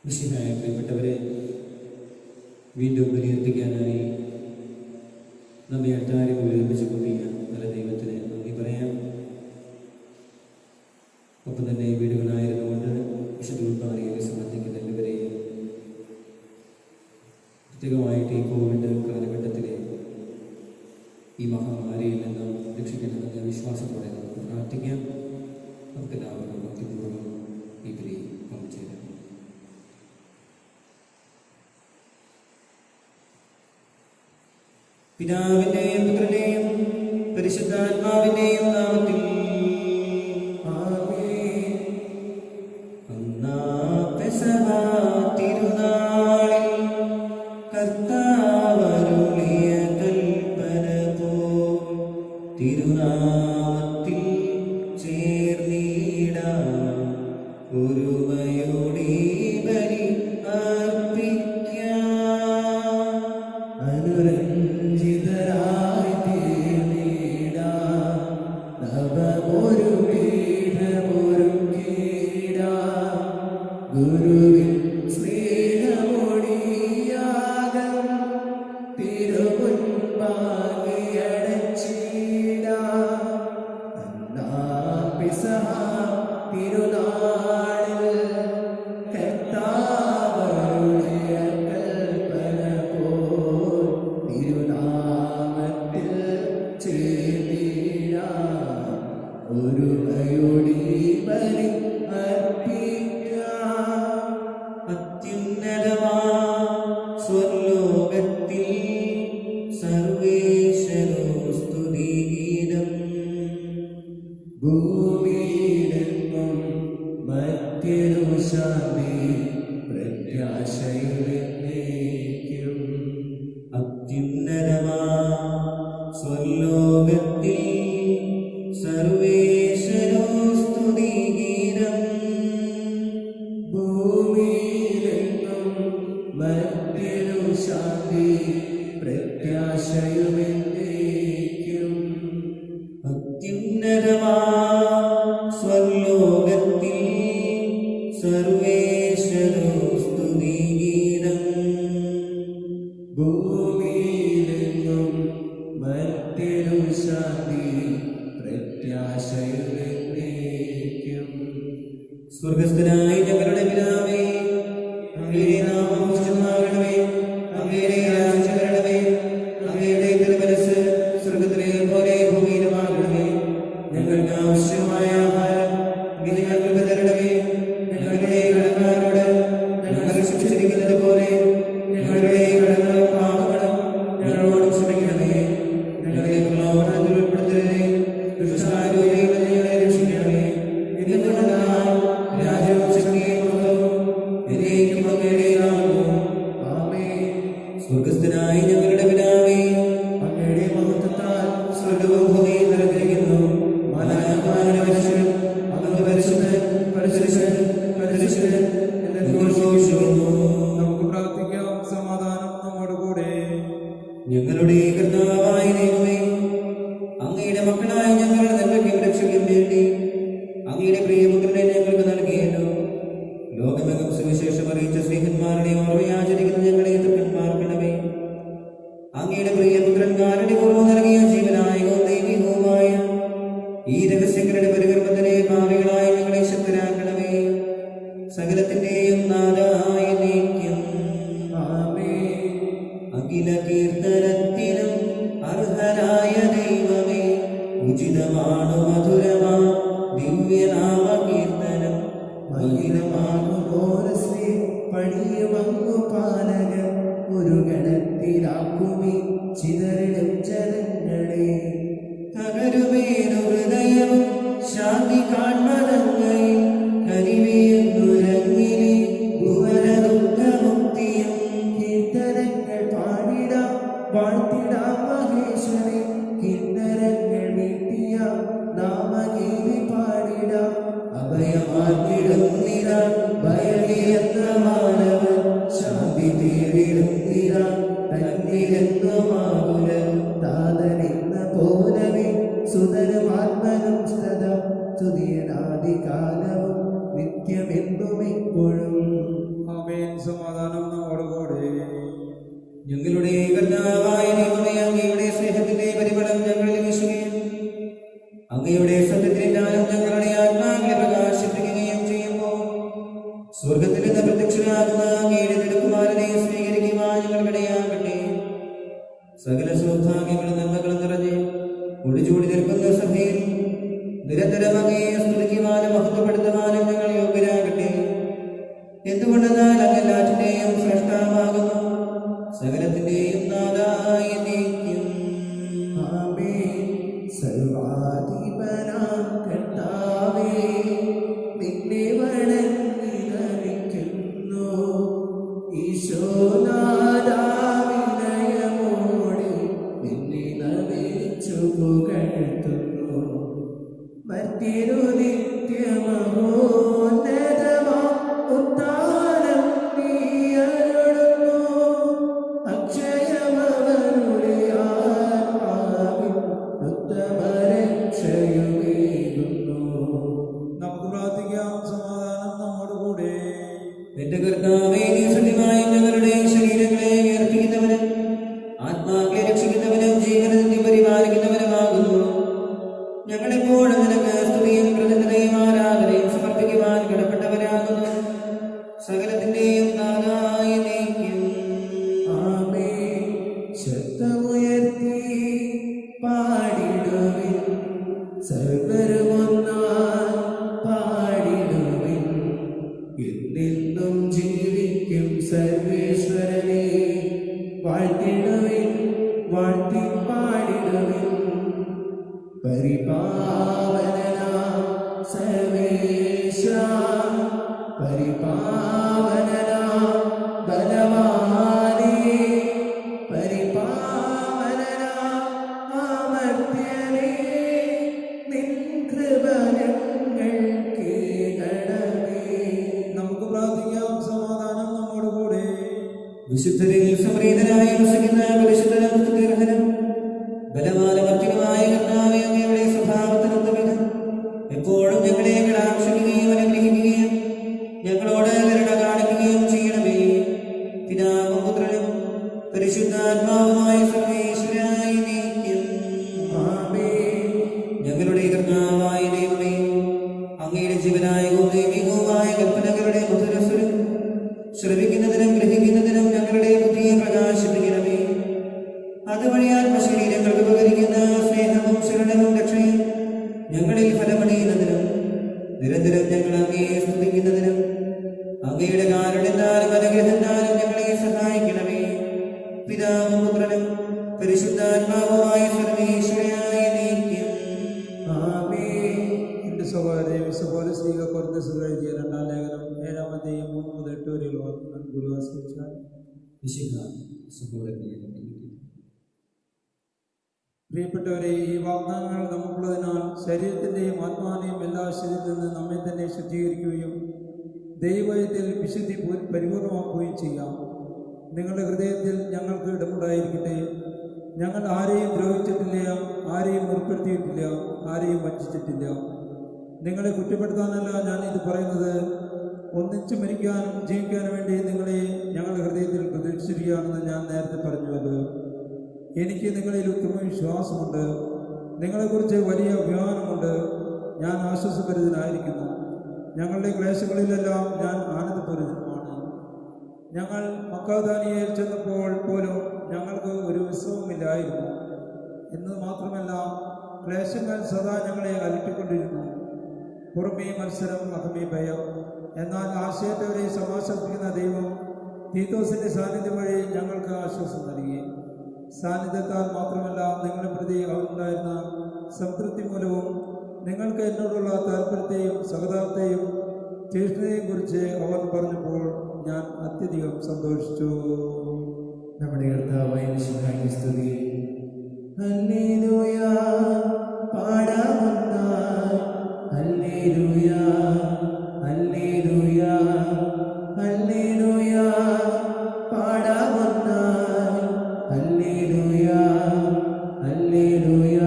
മിശിഹായ പ്രിയപ്പെട്ടവരെ, വീണ്ടും ബലിയർപ്പിക്കാനായി നമ്മെ അട്ടാരെ ഒരുമിച്ച് കൂട്ടിയ നല്ല ദൈവത്തിന് നന്ദി പറയാം. ഒപ്പം തന്നെ വീടുകളായിരുന്നുകൊണ്ട് വിശുദ്ധ കുർബാനയിൽ സംബന്ധിക്കുന്ന എല്ലാവരെയും പ്രത്യേകമായിട്ട് ഈ കോവിഡ് കാലഘട്ടത്തിലെ ഈ മഹാമാരിയിൽ നിന്ന് രക്ഷിക്കണമെന്ന വിശ്വാസത്തോടെ നമുക്ക് പ്രാർത്ഥിക്കാം. നമുക്കെല്ലാവർക്കും ഭക്തിപൂർവ്വം ഈ ബലി പങ്കുചേരാം. പിതാവിന്റെയും പുത്രന്റെയും പരിശുദ്ധാത്മാവിന്റെയും നാമത്തിൽ ആമേൻ. പെസഹ തിരുനാളിൽ കർത്താവരുളിയ കൽപ്പന പോൽ തിരുനാമത്തിൽ ചേർന്നിടാം. ഒരുമയോടെ ബലി അർപ്പിക്കാം. അനുരഞ്ജിതരായി തീർന്നിടാം. നവമൊരു പീഠമൊരുക്കിടാം. ഗുരുവിൻ സ്നേഹമൊഴിയാകം തിരുമുൻപാകെയടച്ചിടാം. പെസഹ തിരുനാളിൽ കർത്താവരുളിയ കൽപ്പന പോൽ തിരുനാമത്തിൽ ചേർന്നിടാം. ഒരുമയോടെ ബലി അർപ്പിക്കാം. അത്യുന്നതമാം സ്വർലോകത്തിൽ സർവേശ്വരോ സ്തുതിഗീതം. ഭൂമിയിലെങ്ങും മധ്യനു ശാന്തി പ്രത്യാശയുമെന്നേക്കും. അത്യുന്നതമാം സ്വർലോകത്തിൽ സർവേശ്വരോ സ്തുതിഗീതം. ഭൂമിയിലെങ്ങും മധ്യനു ശാന്തി പ്രത്യാശയുമെന്നേക്കും. അത്യുന്നതമാം സ്വർലോകത്തിൽ സർവേശ്വരോ സ്തുതിഗീതം. ഭൂമിയിലെങ്ങും മധ്യനു ശാന്തി പ്രത്യാശയുമെന്നേക്കും. സ്വർഗസ്ഥനായ ഞങ്ങളുടെ പിതാവേ, അങ്ങയുടെ നാമം പൂജിതമാകണമേ. അങ്ങയുടെ രാജ്യം വരണമേ. അങ്ങയുടെ തിരുമനസ്സ് സ്വർഗത്തിലെ പോലെ ഭൂമിയിലുമാകണമേ. ഞങ്ങൾക്ക് ആവശ്യമായ ആഹാരം ഇന്ന് ഞങ്ങൾക്ക് തരണമേ. ഞങ്ങളുടെ കടക്കാരോട് ഞങ്ങൾ ശിക്ഷിച്ചിരിക്കുന്നത് പോലെ ഞങ്ങളുടെ കടങ്ങളും പാപങ്ങളും ഞങ്ങളോട് ക്ഷമിക്കണമേ. ഞങ്ങളെ പ്രലോഭനത്തിൽ ഉൾപ്പെടുത്തരുതേ. ദുഷ്ടാരൂപിയിൽ നിന്ന് ഞങ്ങളെ രക്ഷിക്കണമേ. എന്തുകൊണ്ടെന്നാൽ രാജ്യവും ശക്തിയും മഹത്വവും എന്നേക്കും അങ്ങയുടേതാകുന്നു. ആമേൻ. സ്വർഗസ്ഥനായ ഞങ്ങളുടെ പിതാവേ, അങ്ങയുടെ മഹത്വത്താൽ സ്വർഗ്ഗവും ഭൂമിയും നിറഞ്ഞിരിക്കുന്നു. മാലാഖമാരുടെ പരിശുദ്ധൻ, അങ്ങ് പരിശുദ്ധൻ, പരിശുദ്ധൻ, പരിശുദ്ധൻ എന്ന് ഘോഷിക്കുന്നു. നമുക്ക് പ്രാർത്ഥിക്കാം. സമാധാനം നമ്മുടെ കൂടെ. ഞങ്ങളുടെ കർത്താവായ ദൈവമേ, അങ്ങയുടെ മക്കളായ ഞങ്ങളുടെ നന്മയ്ക്കും രക്ഷയ്ക്കും വേണ്ടി അങ്ങയുടെ പ്രിയപുത്രനെ ഞങ്ങൾക്ക് നൽകിയല്ലോ. ലോകമെങ്ങും സുവിശേഷം അറിയിച്ച സ്നേഹന്മാരുടെ ഓർമ്മയാചരിക്കുന്ന ഞങ്ങളെ തൃക്കന്മാർക്കണമേ. അങ്ങയുടെ പ്രിയപുത്രൻ കാരുണ്യപൂർവ്വം നൽകിയ ജീവനായകവും ദൈവികവുമായ ഈ രഹസ്യങ്ങളുടെ പരികർമ്മത്തിനെ ഭാവികളായ ഞങ്ങളെ ശക്തരാക്കണമേ. സകലത്തിന്റെയും നാഥായ നീക്കും. ആമേൻ. അഖില കീർത്തനത്തിനും അർഹനായ ദൈവമേ, ഉചിതമാണു മധുരമാ ദിവ്യനാമ കീർത്തനം. മഹിതമാകുമോരസ്മി പണിയുമങ്ങു പാലകൻ ഒരു ഗണത്തിലാക്കുമി ചിതറിടും ജനങ്ങളെ. തകരുമേനു ഹൃദയവും ശാന്തി കാൺമതങ്ങളിൽ കരിവേന്നുരങ്ങിലെ ഭുവനദുഃഖമുക്തിയും. കീർത്തനങ്ങൾ പാടിടാം വാഴ്ത്തിടാം മഹേശ്വരെ. കിന്നരങ്ങൾ വീട്ടിയ നാമഗീതി പാടിടാം. അഭയമാർന്നിടുന്നിര ഭയമിയെന്ന മാനവൻ ശാന്തി തേടിടുന്നിര തന്നിലെന്നുമാകുല. താതനെന്ന പോലവേ സുതരും ആത്മനും സ്തതം തുതിയനാദികാലവും നിത്യമെന്നും എപ്പോഴും. ആമേൻ. സ്വർഗത്തിൽ നിന്ന് പ്രത്യക്ഷനാകുന്ന അങ്ങയുടെ തിരുക്കുമാരനെ സ്വീകരിക്കുവാൻ ഞങ്ങൾക്കിടയാകട്ടെ. സകല സൗഭാഗ്യങ്ങളും നന്മകളും നിറഞ്ഞ് ഒടിച്ചൂടി നിൽക്കുന്ന സഭയിൽ നിരന്തരം അങ്ങയെ സ്തുതിക്കുവാനും മഹത്വപ്പെടുത്തുവാനും ഞങ്ങൾ യോഗ്യരാകട്ടെ. എന്തുകൊണ്ടെന്നാൽ അങ്ങ് എല്ലാറ്റിന്റെയും ശ്രേഷ്ഠമാകുന്നു, സകലത്തിന്റെയും നാഥായി നീക്കും. ആമേൻ. സർവാധിപനാം കർത്താവേ, നിന്നെ വണങ്ങി നമിക്കുന്നു. ഈശോനാഥാ, വിനയമോടെ നിന്നെ നമിച്ചു പുകഴ്ത്തുന്നു. മർത്യനു നിത്യമഹോന്നതമാം ഉദ്ധാനം നീ അരുളുന്നു. അക്ഷയമവരുടെ ആത്മാവിൻ ഉത്തമരക്ഷയുമേകുന്നു. നമുക്ക് പ്രാർത്ഥിക്കാം. സമാധാനം നമ്മോട് കൂടെ. എന്റെ കർത്താവേ, നീ സത്യമായും ഞങ്ങളുടെ ശരീരങ്ങളെ ഉയർപ്പിക്കുന്നവനും ആത്മാക്കളെ രക്ഷിക്കുന്നവനും ജീവനെ പരിപാലിക്കുന്നവനുമാകുന്നു. ഞങ്ങളെപ്പോഴും നിനക്ക് സ്തുതിയും കൃതജ്ഞതയും ആരാധനയും സമർപ്പിക്കുവാൻ കടപ്പെട്ടവരാകുന്നു. സകലത്തിന്റെയും നാഥായി നീക്കും. ആമേൻ. ശബ്ദമുയർത്തി പാടിടുവിൻ, സർവ്വരുമൊന്നായി പാടിടുവിൻ. എന്നെന്നും ജീവിക്കും സർവേശ്വരനെ വാഴ്ത്തിടുവിൻ, വാഴ്ത്തി പാടിടുവിൻ. പരിപാവനനാം സർവേശ, പരിപാവനനാം ബലവാനേ, പരിപാവനനാം അമർത്യനേ, നിൻ കൃപ ഞങ്ങൾക്ക് കേൾക്കണമേ. നമുക്ക് പ്രാർത്ഥിക്കാം. സമാധാനം നമ്മോട് കൂടെ. വിശുദ്ധരിൽ സംപ്രീതനായി വസിക്കുന്ന പരിശുദ്ധനും സ്തുതിർഹനും ബലവാനമർത്തിനുമായ കർത്താവേ, അങ്ങയുടെ സ്വഭാവത്തിനൊത്തവിധം എപ്പോഴും ഞങ്ങളെ കടാക്ഷിക്കുകയും അനുഗ്രഹിക്കുകയും ഞങ്ങളോട് കരുണ കാണിക്കുകയും ചെയ്യണമേ. പിതാവും പുത്രനും പരിശുദ്ധാത്മാവുമായ സർവേശ്വരായി നീക്കും. ആമേൻ. ഞങ്ങളുടെ കർത്താവായ ദൈവമേ, അങ്ങയുടെ ജീവനായകവും ദൈവികവുമായ കൽപ്പനകളുടെ മധുരസ്വരം ശ്രവിക്കുന്നതിനും ഗ്രഹിക്കുന്നതിനും ഞങ്ങളുടെ ബുദ്ധിയെ പ്രകാശിപ്പിക്കണമേ. അതുവഴി ആത്മശരീരങ്ങൾക്ക് ഉപകരിക്കുന്ന സ്നേഹവും ശരണവും രക്ഷയും ഞങ്ങളിൽ ഫലമണിയുന്നതിനും നിരന്തരം ഞങ്ങൾ അങ്ങയെ സ്തുതിക്കുന്നതിനും അങ്ങയുടെ കാരുണ്യത്താലും അനുഗ്രഹത്താലും ഞങ്ങളെ സഹായിക്കണമേ. പിതാവും പുത്രനും പരിശുദ്ധാത്മാവുമായ സർവ്വേശ്വരനായി നീക്കും. ആമേൻ. എന്റെ സഹോദരൻ വിശ്വപോലീസ്ലീഗ കൊറിന്തോസ് എഴുതിയ 2-ാം ലേഖനം 7-ാം അധ്യായം 3 മുതൽ 8 വരെയുള്ള വാക്യങ്ങൾ ഗുരുവാസ്കരിച്ചാൽ. വിശുദ്ധ സഹോദരനെ പ്രിയപ്പെട്ടവരെ, ഈ വാഗ്ദാനങ്ങൾ നമുക്കുള്ളതിനാൽ ശരീരത്തിൻ്റെയും ആത്മാവിനെയും എല്ലാ ശരീരത്തിൽ നിന്ന് നമ്മെ തന്നെ ശുദ്ധീകരിക്കുകയും ദൈവത്തിൽ വിശുദ്ധി പരിപൂർണമാക്കുകയും ചെയ്യാം. നിങ്ങളുടെ ഹൃദയത്തിൽ ഞങ്ങൾക്ക് ഇടമുണ്ടായിരിക്കട്ടെ. ഞങ്ങൾ ആരെയും ദ്രോഹിച്ചിട്ടില്ല, ആരെയും മുറിപ്പെടുത്തിയിട്ടില്ല, ആരെയും വഞ്ചിച്ചിട്ടില്ല. നിങ്ങളെ കുറ്റപ്പെടുത്താനല്ല ഞാൻ ഇത് പറയുന്നത്. ഒന്നിച്ചു മരിക്കാനും ജീവിക്കാനും വേണ്ടി നിങ്ങളെ ഞങ്ങളുടെ ഹൃദയത്തിൽ പ്രതീക്ഷിച്ചിരിക്കുകയാണെന്ന് ഞാൻ നേരത്തെ പറഞ്ഞുവല്ലോ. എനിക്ക് നിങ്ങളിൽ ഉത്തമ വിശ്വാസമുണ്ട്, നിങ്ങളെക്കുറിച്ച് വലിയ അഭിമാനമുണ്ട്. ഞാൻ ആശ്വാസഭരിതനായിരിക്കുന്നു. ഞങ്ങളുടെ ക്ലേശങ്ങളിലെല്ലാം ഞാൻ ആനന്ദഭരിതനുമാണ്. ഞങ്ങൾ മക്കാദാനിയയിൽ ചെന്നപ്പോൾ പോലും ഞങ്ങൾക്ക് ഒരു വിശ്രമമില്ലായിരുന്നു. എന്ന് മാത്രമല്ല, ക്ലേശങ്ങൾ സദാ ഞങ്ങളെ അലട്ടിക്കൊണ്ടിരുന്നു. പുറമേ മത്സരം, അകമേ ഭയം. എന്നാൽ ആശയത്തവരെ സമാശ്വസിപ്പിക്കുന്ന ദൈവം തീത്തോസിന്റെ സാന്നിധ്യം വഴി ഞങ്ങൾക്ക് ആശ്വാസം നൽകി. സാന്നിധ്യത്താൽ മാത്രമല്ല, നിങ്ങളുടെ പ്രതി ഉണ്ടായിരുന്ന സംതൃപ്തി മൂലവും നിങ്ങൾക്ക് എന്നോടുള്ള താല്പര്യത്തെയും സഹതാപത്തെയും ചേഷ്ടതയെയും കുറിച്ച് അവൻ പറഞ്ഞപ്പോൾ ഞാൻ അത്യധികം സന്തോഷിച്ചു. നമ്മുടെ കർത്താവായ മിശിഹായ്ക്ക് സ്തുതി. ഹല്ലേലൂയ. പാടാമൊന്നായി ഹല്ലേലൂയ, ഹല്ലേലൂയ, ഹല്ലേലൂയ. പാടാമൊന്നായി ഹല്ലേലൂയ, ഹല്ലേലൂയ.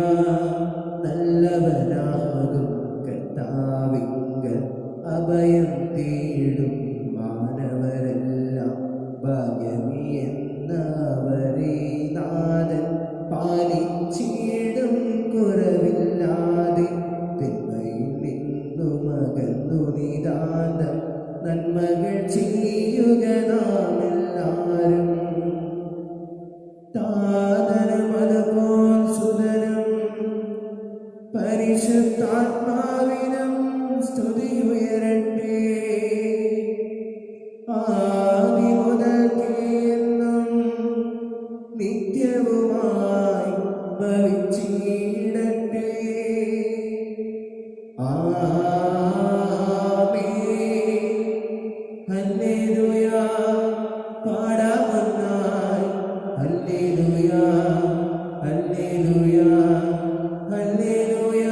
നല്ലവനാകും കർത്താവിങ്കൽ അഭയം തേടും മാനവരെല്ലാം ഭാഗ്യമിയെന്നവരെ നാഥൻ പാലിച്ചിടും കുറവില്ലാതെ. തിന്മയിൽ നിന്നും അകന്നു നിതാന്തം നന്മകൾ ചെയ്യുക നാം എല്ലാവരും. താതനും അതുപോൽ സുതനും പരിശുദ്ധാത്മാവിനും സ്തുതി ഉയരട്ടെ. ആദി മുതൽക്കേ എന്നും നിത്യവുമായി ഭവിച്ചിടട്ടെ. ആമേൻ. ഹല്ലേലൂയ. പാടാമൊന്നായി. ഹല്ലേലൂയ, ഹല്ലേലൂയ, ഹല്ലേലൂയ.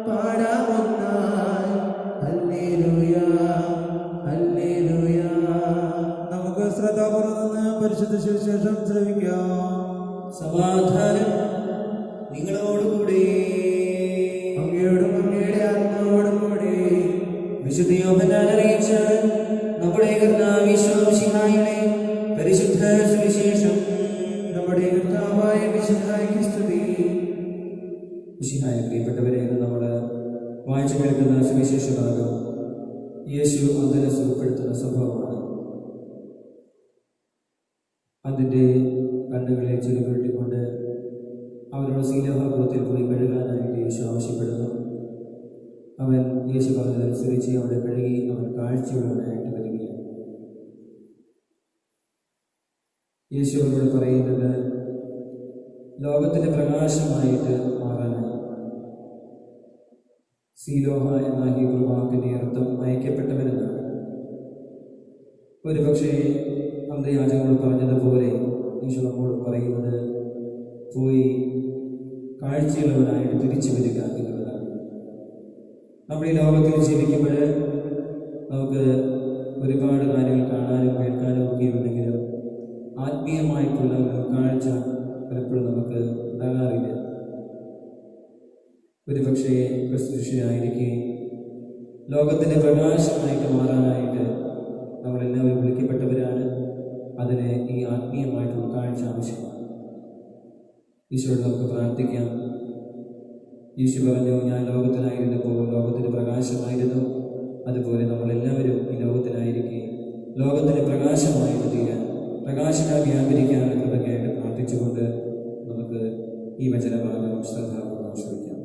പാടാമൊന്നായി. ഹല്ലേലൂയ, ഹല്ലേലൂയ. നമുക്ക് ശ്രദ്ധാപൂർവ്വം നിന്ന് പരിശുദ്ധ സുവിശേഷം ശ്രവിക്കാം. സമാധാനം നിങ്ങളോടുകൂടി. അങ്ങയോടും അങ്ങയുടെ ആത്മാവോടും കൂടി. വിശുദ്ധ യോഹന്നാൻ അറിയിച്ച നമ്മുടെ കർത്താവ് മിശിഹായുടെ പരിശുദ്ധ സുവിശേഷം. നമ്മുടെ കർത്താവായ മിശിഹായ്ക്ക് സ്തുതി. മിശിഹായ പ്രിയപ്പെട്ടവരെ, ഇന്ന് നമ്മൾ വായിച്ചു കേൾക്കുന്ന സുവിശേഷ ഭാഗം യേശു അതിനെ സുഖപ്പെടുത്തുന്ന സംഭവമാണ്. അതിൻ്റെ കണ്ണുകളെ ചുരുക്കിക്കൊണ്ട് അവരുടെ ശീലഭാഗത്തിൽ പോയി കഴുകാനായിട്ട് യേശു ആവശ്യപ്പെടുന്നു. അവൻ യേശു പറഞ്ഞതനുസരിച്ച് അവിടെ കഴുകി അവൻ കാഴ്ചയുള്ളവനായിട്ട് വരികയാണ്. യേശു അവരോട് പറയുന്നത് ലോകത്തിൻ്റെ പ്രകാശമായിട്ട് മാറാനായി. സീലോഹ എന്ന ഹീബ്രു വാക്കിൻ്റെ അർത്ഥം അയക്കപ്പെട്ടവനെന്നാണ്. ഒരു പക്ഷേ അന്തയാചകനോട് പറഞ്ഞതുപോലെ യേശു നമ്മോട് പറയുന്നത് പോയി കാഴ്ചയുള്ളവനായിട്ട് തിരിച്ചു വരിക എന്നുള്ളതാണ്. നമ്മൾ ഈ ലോകത്തിൽ ജീവിക്കുമ്പോൾ നമുക്ക് ഒരുപാട് കാര്യങ്ങൾ കാണാനും കേൾക്കാനും ഒക്കെ ഉണ്ടെങ്കിലും ആത്മീയമായിട്ടുള്ള ഒരു കാഴ്ച പലപ്പോഴും നമുക്ക് ഉണ്ടാകാറില്ല. ഒരു പക്ഷേ ക്രിസ്തുശിഷ്യനായിരിക്കെ ലോകത്തിൻ്റെ പ്രകാശമായിട്ട് മാറാനായിട്ട് നമ്മളെല്ലാവരും വിളിക്കപ്പെട്ടവരാണ്. അതിന് ഈ ആത്മീയമായിട്ടുള്ള കാഴ്ച ആവശ്യമാണ്. ഈശോയോട് നമുക്ക് പ്രാർത്ഥിക്കാം. യേശു പറഞ്ഞു, ഞാൻ ലോകത്തിലായിരുന്നപ്പോൾ ലോകത്തിന് പ്രകാശമായിരുന്നു. അതുപോലെ നമ്മളെല്ലാവരും ഈ ലോകത്തിലായിരിക്കെ ലോകത്തിന് പ്രകാശമായിട്ട് തീരാൻ, പ്രകാശമായി വ്യാപരിക്കാനുള്ള കൃപയ്ക്കായിട്ട് പ്രാർത്ഥിച്ചുകൊണ്ട് നമുക്ക് ഈ വചനഭാഗം ശ്രദ്ധാപൂർവ്വം ശ്രമിക്കാം.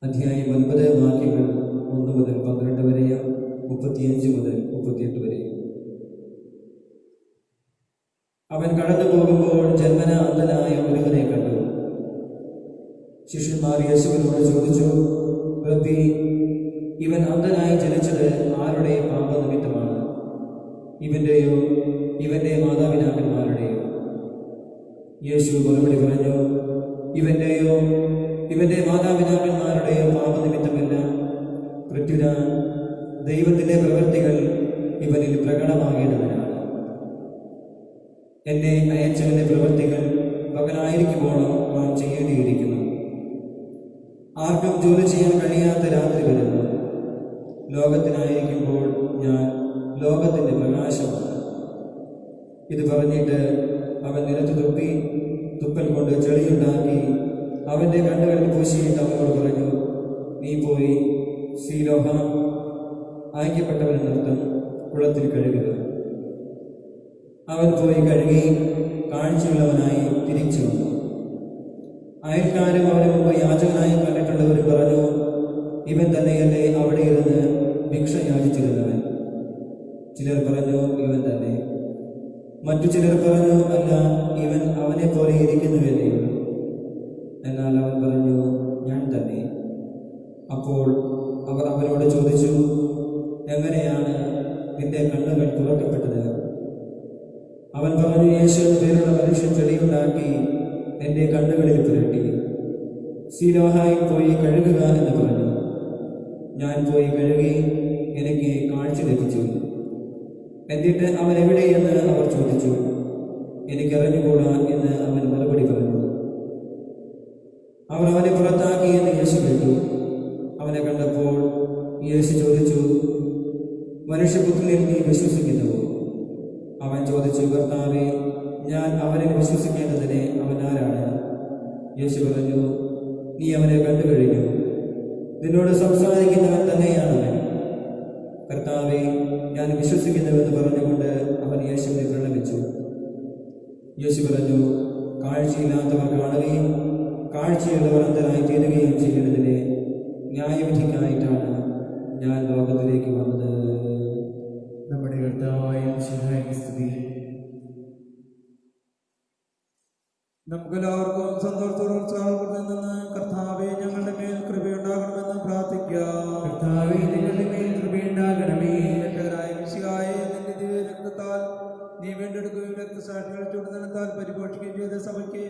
അധ്യായം 9 വാക്യങ്ങൾ 1 മുതൽ 12 വരെയും 35 മുതൽ 38 വരെയും. അവൻ കടന്നു പോകുമ്പോൾ ജന്മന അന്ധനായ ഒരുവനെ കണ്ടു. ശിഷ്യന്മാർ യേശുവിനോട് ചോദിച്ചു, റബ്ബി, ഇവൻ അന്ധനായി ജനിച്ചത് ആരുടെ പാപനിമിത്തമാണ്? ഇവന്റെയോ ഇവന്റെ മാതാപിതാക്കന്മാരുടെയോ? യേശു മറുപടി പറഞ്ഞു, ഇവന്റെയോ ഇവന്റെ മാതാപിതാക്കന്മാരുടെയോ പാപനിമിത്തമല്ല, പ്രത്യുത ദൈവത്തിന്റെ പ്രവൃത്തികൾ ഇവനിൽ പ്രകടമാകേണ്ടതിനാണ്. എന്നെ അയച്ചവന്റെ പ്രവൃത്തികൾ പകലായിരിക്കുമ്പോഴും നാം ചെയ്യേണ്ടിയിരിക്കുന്നു. ആർക്കും ജോലി ചെയ്യാൻ കഴിയാത്ത രാത്രി വരുന്നു. ലോകത്തിനായിരിക്കുമ്പോൾ ഞാൻ ലോകത്തിന്റെ പ്രകാശമാണ്. ഇത് പറഞ്ഞിട്ട് അവൻ നിലത്ത് തുപ്പി തുപ്പൽ കൊണ്ട് ചെളിയുണ്ടാക്കി അവന്റെ കണ്ണുകളിൽ പൂശിയിട്ട് അവനോട് പറഞ്ഞു, നീ പോയി സീലോഹ അയക്കപ്പെട്ടവനെന്നർത്ഥം കുളത്തിൽ കഴുകുക. അവൻ പോയി കഴുകി കാഴ്ചയുള്ളവനായി തിരിച്ചു വന്നു. അയൽക്കാരും അവന് മുമ്പ് യാചകനായി കണ്ടിട്ടുള്ളവരും പറഞ്ഞു, ഇവൻ തന്നെയല്ലേ അവിടെ ഇരുന്ന് ഭിക്ഷ യാചിച്ചിരുന്നവൻ? ചിലർ പറഞ്ഞു, ഇവൻ തന്നെ. മറ്റു ചിലർ പറഞ്ഞു, അല്ല, ഇവൻ അവനെ പോലെ ഇരിക്കുന്നുവല്ലേ ഉള്ളൂ. എന്നാൽ അവൻ പറഞ്ഞു, ഞാൻ തന്നെ. അപ്പോൾ അവർ അവനോട് ചോദിച്ചു, എങ്ങനെയാണ് നിന്റെ കണ്ണുകൾ തുറക്കപ്പെട്ടത്? അവൻ പറഞ്ഞു, യേശു എന്ന പേരുള്ള മനുഷ്യൻ ചെളിയുണ്ടാക്കി എൻ്റെ കണ്ണുകളിൽ പുരട്ടി. സീലോഹായിൽ പോയി കഴുകുക എന്ന് പറഞ്ഞു. ഞാൻ പോയി കഴുകി, എനിക്ക് കാഴ്ച ലഭിച്ചു. എന്നിട്ട് അവൻ എവിടെയെന്ന് അവർ ചോദിച്ചു. എനിക്കറിഞ്ഞുകൂടാ എന്ന് അവൻ മറുപടി പറഞ്ഞു. അവർ അവനെ പുറത്താക്കി എന്ന് യേശു കേട്ടു. അവനെ കണ്ടപ്പോൾ യേശു ചോദിച്ചു, മനുഷ്യപുത്രനിൽ നീ വിശ്വസിക്കുന്നുവോ? അവൻ ചോദിച്ചു, കർത്താവേ, ഞാൻ അവനിൽ വിശ്വസിക്കേണ്ടതിന് അവൻ ആരാണ്? യേശു പറഞ്ഞു, നീ അവനെ കണ്ടു കഴിഞ്ഞു. നിന്നോട് സംസാരിക്കുന്നവൻ തന്നെയാണ് അവൻ. ഞാൻ വിശ്വസിക്കുന്നുവെന്ന് പറഞ്ഞുകൊണ്ട് അവൻ യേശുവിനെ പ്രണമിച്ചു. യേശു പറഞ്ഞു, കാഴ്ചയില്ലാത്തവർ കാണുകയും കാഴ്ചയുള്ളവർ അന്ധരായി തീരുകയും ചെയ്യുന്നതിനെ ന്യായവിധിക്കായിട്ടാണ് ഞാൻ ലോകത്തിലേക്ക് വന്നത്. നമ്മുടെ കർത്താവായ മിശിഹായ്ക്ക് സ്തുതി. നമുക്കെല്ലാവർക്കും സന്തോഷത്തോടും ഉത്സാഹത്തോടും നിന്ന് കർത്താവേ ഞങ്ങളുടെ മേൽ കൃപയുണ്ടാകണമെന്ന് പ്രാർത്ഥിക്കാം. കർത്താവേ, നിങ്ങളുടെ മേൽ കൃപയുണ്ടാകണമേ. രക്ഷകനായ മിശിഹായെ നിന്റെ ദിവ്യ രക്തത്താൽ നീ വീണ്ടെടുക്കുകയും രക്തസാക്ഷികൾ ചൂടുന്നതിനാൽ പരിപോഷിക്കുകയും ചെയ്ത സഭയ്ക്ക്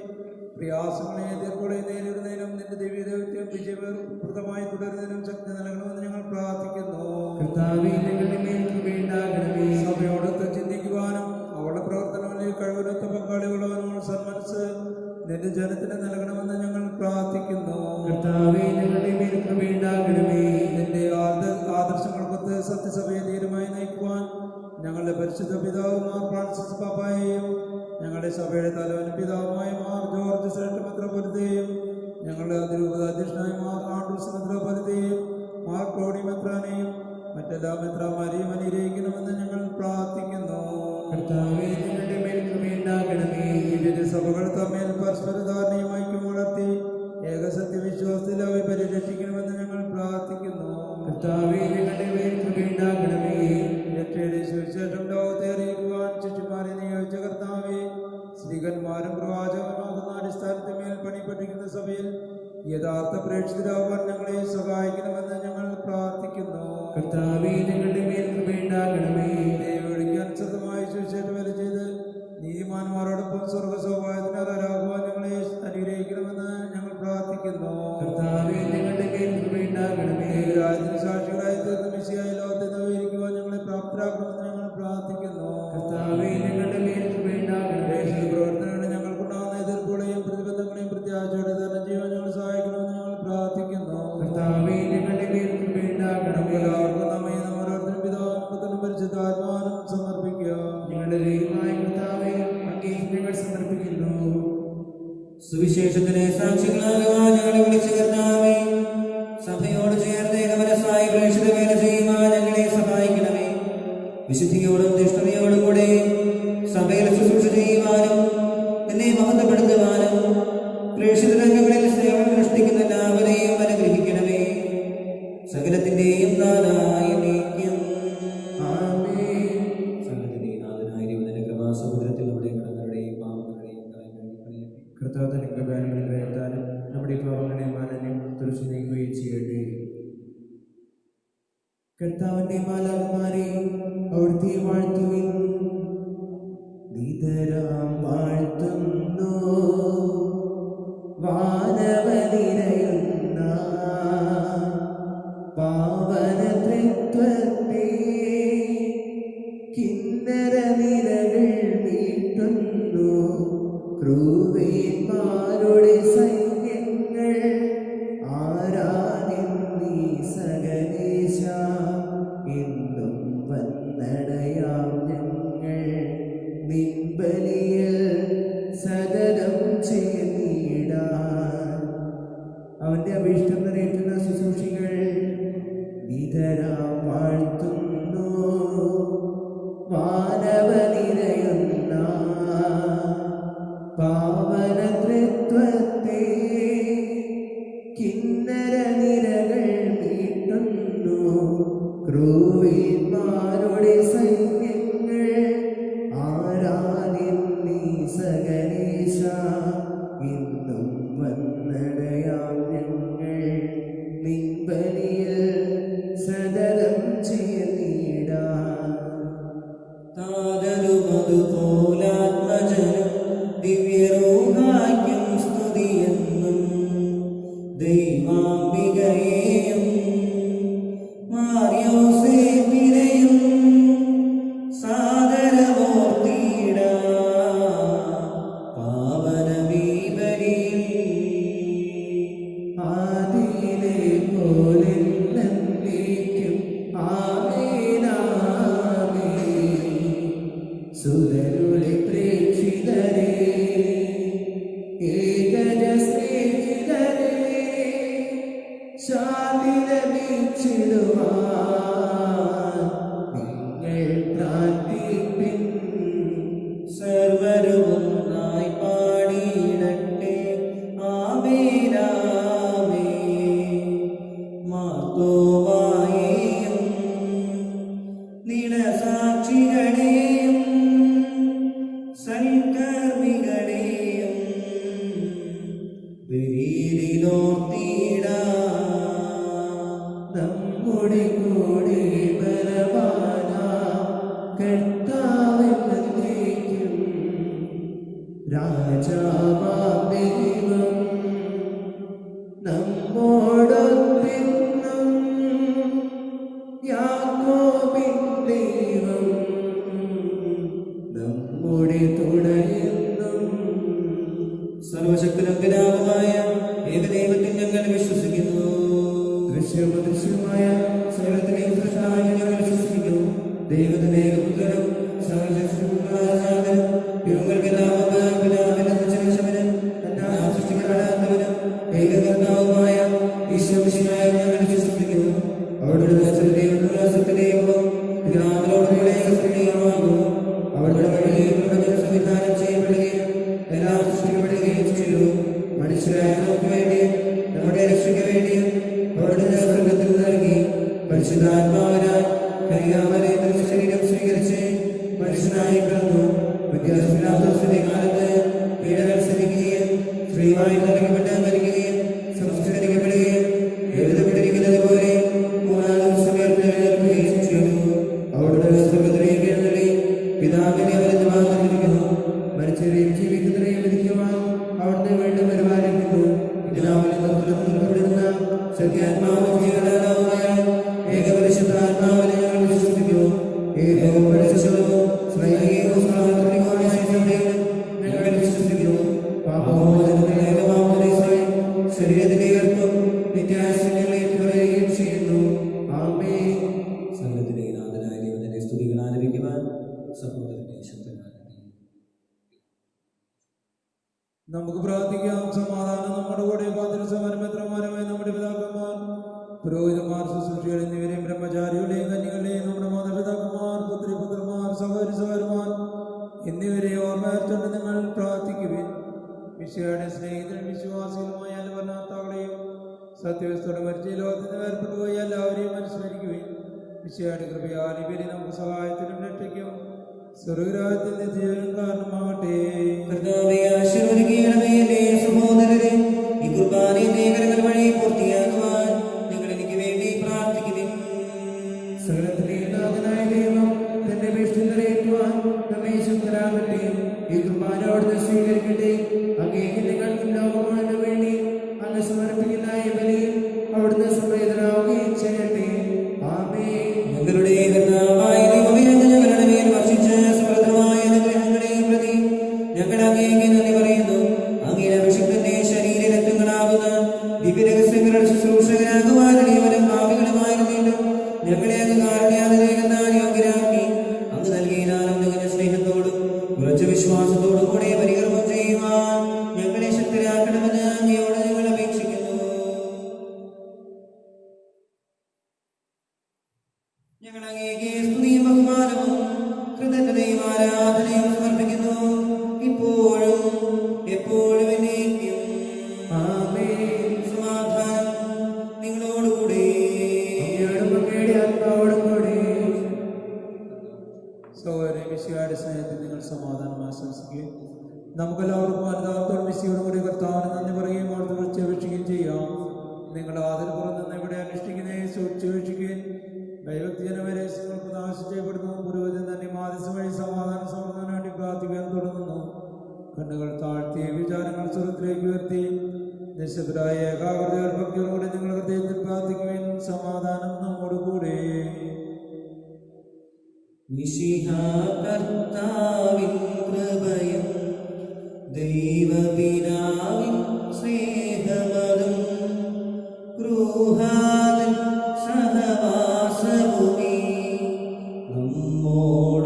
പ്രയാസങ്ങളെ എതിർപ്പോടെ നേരിടുന്നതിനും നിന്റെ ദിവ്യദൈവത്യം വിജയപ്രദമായി തുടരുന്നതിനും ശക്തി നൽകണമെന്ന് ഞങ്ങൾ പ്രാർത്ഥിക്കുന്നു. കർത്താവേ, നിങ്ങളുടെ മേൽ കൃപയുണ്ടാകണമേ. സഭയോടൊത്ത് ചിന്തിക്കുവാനും അവളുടെ പ്രവർത്തനങ്ങളിൽ കഴിവിനൊത്ത പങ്കാളികളുള്ളവനോട് സന്മനസ് നിന്റെ ജനത്തിന് നൽകണമെന്ന് ഞങ്ങൾ പ്രാർത്ഥിക്കുന്നു. കർത്താവേ, നിങ്ങളുടെ മേൽ കൃപയുണ്ടാകണമേ. നിന്റെ ആദർശങ്ങൾക്കൊത്ത് സത്യസഭയെ ധീരമായി നയിക്കുവാൻ ഞങ്ങളുടെ പരിശുദ്ധ പിതാവ് മാർ ഫ്രാൻസിസ് പാപ്പായെയും ഞങ്ങളുടെ സഭയുടെ തലവൻ പിതാവുമായ മാർ ജോർജ് ശ്രേഷ്ഠ മെത്രാപ്പൊലീത്തയെയും ഞങ്ങളുടെ അതിരൂപത അധ്യക്ഷനായ മാർ ആൻഡ്രൂസ് മെത്രാപ്പൊലീത്തയെയും മാർ ക്ലോഡി മെത്രാനെയും മറ്റെല്ലാ മെത്രാമാരെയും അനുഗ്രഹിക്കണമെന്ന് ഞങ്ങൾ പ്രാർത്ഥിക്കുന്നു. കർത്താവേ, നിങ്ങളുടെ മേൽ കൃപയുണ്ടാകണമേ. വിവിധ സഭകൾ തമ്മിൽ പരസ്പര ധാരണയും ഐക്യം വളർത്തി ഏകസത്യവിശ്വാസത്തിൽ അവയെ പരിരക്ഷിക്കണമെന്ന് ഞങ്ങൾ പ്രാർത്ഥിക്കുന്നു. കർത്താവേ, നിങ്ങളുടെ മേൽ കൃപയുണ്ടാകണമേ. രക്ഷയുടെ സുവിശേഷം ലോകത്തെ അറിയിക്കുവാൻ ശിഷ്യന്മാരെ നിയോഗിച്ച കർത്താവേ, സ്ത്രീകന്മാരും പ്രവാചകന്മാരുന്ന അടിസ്ഥാനത്തിന്മേൽ പണിപ്പെട്ടിരിക്കുന്ന സഭയിൽ യഥാർത്ഥ പ്രേക്ഷിതരാവാൻ ഞങ്ങളെ സഹായിക്കണമെന്ന് ഞങ്ങൾ പ്രാർത്ഥിക്കുന്നു. കർത്താവേ, നിങ്ങളുടെ മേൽ കൃപയുണ്ടാകണമേ. ദൈവവിളിക്ക് അനുസൃതമായി സുവിശേഷം വേല ചെയ്ത് നീതിമാന്മാരോടൊപ്പം സ്വർഗസൗഭാഗ്യത്തിനർഹരാകുവാൻ ഞങ്ങളെ അനുഗ്രഹിക്കണമെന്ന് ഞങ്ങൾ പ്രാർത്ഥിക്കുന്നു. കർത്താവേ, നിങ്ങളുടെ മേൽ കൃപയുണ്ടാകണമേ. ദൈവരാജ്യത്തിന് സാക്ഷികളായി തീർന്ന മിശിഹായ ലോകത്തെ നവീകരിക്കുവാൻ ഞങ്ങളെ പ്രാപ്തരാക്കണമെന്ന് ഞങ്ങൾ പ്രാർത്ഥിക്കുന്നു. കർത്താവേ, നിങ്ങളുടെ മേൽ കൃപയുണ്ടാകണമേ. പ്രവർത്തനങ്ങളിൽ ഞങ്ങൾക്കുണ്ടാകുന്ന എതിർപ്പുകളെയും പ്രതിബന്ധങ്ങളെയും പ്രത്യാശയോടെ തരണം ചെയ്യുവാൻ ഞങ്ങൾ സഹായിക്കണമെന്ന് ഞങ്ങൾ പ്രാർത്ഥിക്കുന്നു. കർത്താവേ, നിങ്ങളുടെ മേൽ കൃപയുണ്ടാകണമേ. എല്ലാവർക്കും നമ്മെ ഓരോരുത്തരും പിതാവും പുത്രനും പരിശുദ്ധാത്മാവിനും സമർപ്പിക്കുക. ഞങ്ങളുടെ ദൈവമായ കർത്താവേ, അങ്ങേ ഞങ്ങൾ സമർപ്പിക്കുന്നു. സുവിശേഷത്തിന് സാക്ഷികളാകുവാൻ ഞങ്ങളെ വിളിച്ച കർത്താവേ, സഭയോട് ചേർന്ന് ഏകമനസ്സായി പ്രേക്ഷിത വേല ചെയ്യുവാൻ ഞങ്ങളെ സഹായിക്കണമേ. വിശുദ്ധിയോടും നിഷ്ഠയോടും കൂടെ സഭയിൽ ശുശ്രൂഷ ചെയ്യുവാനും എന്നെ മഹത്വപ്പെടുത്തുവാനും പ്രേക്ഷിത രംഗങ്ങളിൽ സേവനം അനുഷ്ഠിക്കുന്ന എല്ലാവരെയും അനുഗ്രഹിക്കണമേ. സകലത്തിന്റെയും നാഥായ നീക്കം. ആമേൻ. സകലത്തിന്റെയും നാഥനായ ദൈവത്തിന്റെ കൃപാസമുദ്രത്തിൽ നമ്മുടെ കടങ്ങളുടെയും പാപങ്ങളുടെയും കർത്താവ് തന്റെ കൃപയാലും വേർത്താലും നമ്മുടെ പാപങ്ങളെ മാനന്യം തുറച്ചു നീക്കുകയും ചെയ്യട്ടെ. കർത്താവിന്റെ മാലാഖമാരെ അവിടുത്തെ വാഴ്ത്തുവിൻ. നിതരാം വാഴ്ത്തുന്നു വാനവനിരയുന്ന പാവന ത്രിത്വത്തെ. കിന്നര നിരകൾ നീട്ടുന്നു ക്രൂരന്മാരുടെ സൈന്യങ്ങൾ. ആരാധിൻ നീ സകലേശ, എന്നും വന്നടയാം ഞങ്ങൾ. നിൻബലിയിൽ സകലം ചേർന്നിടാൻ അവന്റെ അഭീഷ്ടം നിറയേറ്റുന്ന ശുശ്രൂഷികൾ നിതരാം വാഴ്ത്തുന്നു വാനവനിരയുന്ന പാവന ത്രിത്വത്തെ. കിന്നര നിരകൾ നീട്ടുന്നു ക്രൂരന്മാരുടെ സൈന്യങ്ങൾ. ആരാധിൻ നീ സകലേശ, എന്നും വന്നടയാം ഞങ്ങൾ. നിൻബലിയിൽ സകലം ചേർന്നിടാൻ താതരുമതുപോലാത്മജനും ദിവ്യരൂഹായ്ക്കും സ്തുതിയെന്നും ദൈവാംബികയെയും മാർയോസേപ്പിനെയും സാദരമൂർത്തിയിടാം പാവനമീ ബലിയിൽ. ആദിയിലെ പോലെ എന്നേക്കും ആമേനാമേൻ. സുതരുടെ പ്രേക്ഷിതരെ, ഏകജ സ്നേഹിതരെ, ശാന്തി ലഭിച്ചിടുവാൻ യാക്കോബിൻ ദൈവം നമ്മുടെ തുണയെന്നും. സർവശക്തനും പിതാവുമായ ഏകദൈവത്തിൽ ഞങ്ങൾ വിശ്വസിക്കുന്നു. ദൃശ്യമദൃശ്യമായ സകലത്തിനെയും സൃഷ്ടാവിനെ ഞങ്ങൾ വിശ്വസിക്കുന്നു. ദൈവത്തിന്റെ ഏകപുത്രനും സർവശക്തനും യുഗങ്ങൾക്കെല്ലാം പിതാവിനും ജനിച്ചവനും എല്ലാം സൃഷ്ടിക്കപ്പെടാത്തവനും ഏകകർത്താവുമായ ഈശോമിശിഹായെ ഞങ്ങൾ വിശ്വസിക്കുന്നു. അവിടുത്തെ സത്യദൈവവും പിതാവിനോടുകൂടെ സത്യദൈവമാകുന്നു. അവിടുത്തെ വഴിയിൽ സംവിധാനം ചെയ്യപ്പെടുകയും എല്ലാം സൃഷ്ടിക്കപ്പെടുകയും ചെയ്തു. മനുഷ്യരായ നമുക്ക് വേണ്ടിയും നമ്മുടെ രക്ഷയ്ക്ക് വേണ്ടിയും അവിടുത്തെ സ്വർഗ്ഗത്തിൽ നൽകി പരിശുദ്ധാത്മാവിനാൽ കന്യകാമറിയത്തിൽ ശരീരം സ്വീകരിച്ച് മനുഷ്യനായി പിറന്നു. വ്യത്യാസമില്ലാത്ത കാലത്ത് പീഡകൾ സഹിക്കുകയും സ്ത്രീയുമായി നൽകപ്പെട്ട് മരിക്കുകയും സംസ്കരിക്കപ്പെടുകയും എഴുതപ്പെട്ടിരിക്കുന്നത് പോലെ മൂന്നാം ദിവസം ഉയർത്തെഴുന്നേൽക്കുകയും ചെയ്തു. അവിടുത്തെ സ്വർഗ്ഗത്തിലേക്ക് എഴുന്നള്ളി പിതാവിനെ അവരുടെ വാങ്ങിയിരിക്കുന്നു. മരിച്ചവരെയും ജീവിക്കുന്നവരെയും വിധിക്കുവാൻ അവിടുന്ന് വീണ്ടും വരുവാനിരിക്കുന്നു. സത്യാത്മാവും ജീവനാഥാവുമായ ഏകപരിശുദ്ധാത്മാവിനെ ഞങ്ങൾ വിശ്വസിക്കുന്നു. ഏകവും പരിശുദ്ധവും സ്നേഹികവും സാർവത്രികവുമായ സഭയിൽ ഞങ്ങൾ വിശ്വസിക്കുന്നു. പാപമോചനത്തിന് ഏകമാമോദീസായി ശരീരത്തിന്റെ ഉയർപ്പും നിത്യായുസ്സിനെ പറയുകയും ചെയ്യുന്നു. ആമേൻ. സകലത്തിലെ നാഥനായ ദൈവത്തിന്റെ സ്തുതികൾ ആലപിക്കുവാൻ സഹോദരനെ ശക്തനാണ്. നമുക്ക് പ്രാർത്ഥിക്കാം. സമാധാനം നമ്മുടെ കൂടെ. പാതിരസമരമെത്രമാരമായി നമ്മുടെ പിതാക്കന്മാർ, പുരോഹിതന്മാർ, ശുശ്രൂഷികൾ എന്നിവരെയും ബ്രഹ്മചാരികളെയും കന്യകളെയും നമ്മുടെ മാതാപിതാക്കന്മാർ, പുത്രിപുത്രന്മാർ, സഹോദരി സഹോദരന്മാർ എന്നിവരെ ഓർമ്മയർച്ചുകൊണ്ട് നിങ്ങൾ പ്രാർത്ഥിക്കുവിൻ. മിശിഹായുടെ സ്നേഹിതരും വിശ്വാസികളുമായ ഭരണകർത്താക്കളെയും സത്യവസ്ഥയോടെ മരിച്ച ലോകത്തിന് വേർപെട്ടു പോയി എല്ലാവരെയും അനുസ്മരിക്കുവിൻ. മിശിഹായുടെ കൃപയാൽ ഇവരെ നമുക്ക് സഹായത്തിനും രക്ഷയ്ക്കും സ്വർഗ്ഗരാജ്യത്തിൽ നിത്യജീവനും കാരണമാകട്ടെ. കർത്താവേ, ആശീർവദിക്കണമേ എന്റെ സഹോദരരെ. ഈ കുർബാനയുടെ കരങ്ങൾ വഴി പൂർത്തിയാക്കുവാൻ നിങ്ങൾ എനിക്ക് വേണ്ടി പ്രാർത്ഥിക്കുവിൻ. സകലത്തിലെയും നാഥനായ ദൈവം തന്റെ ഭീഷണി നിറയേറ്റുവാൻ നമ്മെ ശുദ്ധരാകട്ടെ. ഈ കുർബാന അവിടുന്ന് സ്വീകരിക്കട്ടെ. അങ്ങേക്ക് നിങ്ങൾക്ക് ലോകമാനു വേണ്ടി അങ്ങ് സമർപ്പിക്കുന്ന ഈ ബലിയിൽ അവിടുന്ന് സംപ്രീതനാവുകയും ചെയ്യട്ടെ. ആമേൻ. ഞങ്ങളുടെ കർത്താവായ ദൈവമേ, അങ്ങ് ഞങ്ങളുടെ മേൽ വർഷിച്ച സമൃദ്ധമായ അനുഗ്രഹങ്ങളെ പ്രതി ഞങ്ങൾ അങ്ങേക്ക് നന്ദി പറയുന്നു. അങ്ങയുടെ അഭിഷിക്തന്റെ ശരീരരക്തങ്ങളാകുന്ന ദിവ്യരഹസ്യങ്ങളുടെ ശുശ്രൂഷകരാകുവാൻ അടിയവരും ഭാവികളുമായിരുന്നിട്ടും ഞങ്ങളെ അങ്ങ് കാരുണ്യാതിരേകത്താൽ യോഗ്യരാക്കി. അങ്ങ് നൽകിയ ആനന്ദകര സ്നേഹത്തോടും ഉറച്ച വിശ്വാസത്തോടും കൂടെ പരികർമ്മം ചെയ്യുവാൻ ഞങ്ങളെ ശക്തരാക്കണമെന്ന് അങ്ങയോട് ഞങ്ങൾ അപേക്ഷിക്കുന്നു. ഞങ്ങൾ അങ്ങേക്ക് സ്തുതിയും ബഹുമാനവും കൃതജ്ഞതയും ആരാധനയും സമർപ്പിക്കുന്നു, ഇപ്പോഴും എപ്പോഴും എന്നേക്കും. ആമേൻ. സമാധാനം നിങ്ങളോടുകൂടെ. അങ്ങയോടും അങ്ങയുടെ ആത്മാവോടും കൂടെ. സഹോദരൻ മിശിഹായുടെ സ്നേഹത്തിൽ നിങ്ങൾ സമാധാനം ആശംസിക്കുകയും നമുക്കെല്ലാവർക്കും അനുതാപത്തോടെ മിശിയോട് കൂടി കർത്താവിന് നന്ദി പറയുകയും അവിടുത്തെ വിളിച്ചപേക്ഷിക്കുകയും ചെയ്യാം. നിങ്ങൾ ആദരപുറം നിന്ന് ഇവിടെ അനുഷ്ഠിക്കുന്നതിനെ സൂക്ഷിച്ചപേക്ഷിക്കുകയും ദൈവജനവരെ പ്രകാശം ചെയ്യപ്പെടുന്നു. പുരോഹിതൻ തന്നെ മാധ്യസ്ഥ വഴി സമാധാനം സമർദ്ദാൻ വേണ്ടി പ്രാർത്ഥിക്കാൻ തുടങ്ങുന്നു. കണ്ണുകൾ താഴ്ത്തിയ വിചാരങ്ങൾ സ്വർഗ്ഗത്തിലേക്ക് ഉയർത്തി നിശബ്ദരായ ഏകാഗ്രതയോടെ ഭക്തിയോടുകൂടി നിങ്ങൾ ഹൃദയത്തിൽ പ്രാർത്ഥിക്കുവാൻ. സമാധാനം നമ്മോടുകൂടെ. മിശിഹാ കർത്താവിൻ കൃപയും ദൈവപിതാവിൻ സ്നേഹമതും ക്രൂഹാദൻ സഹവാസഭൂമി നമ്മോടൊത്തുണ്ടാകട്ടെ.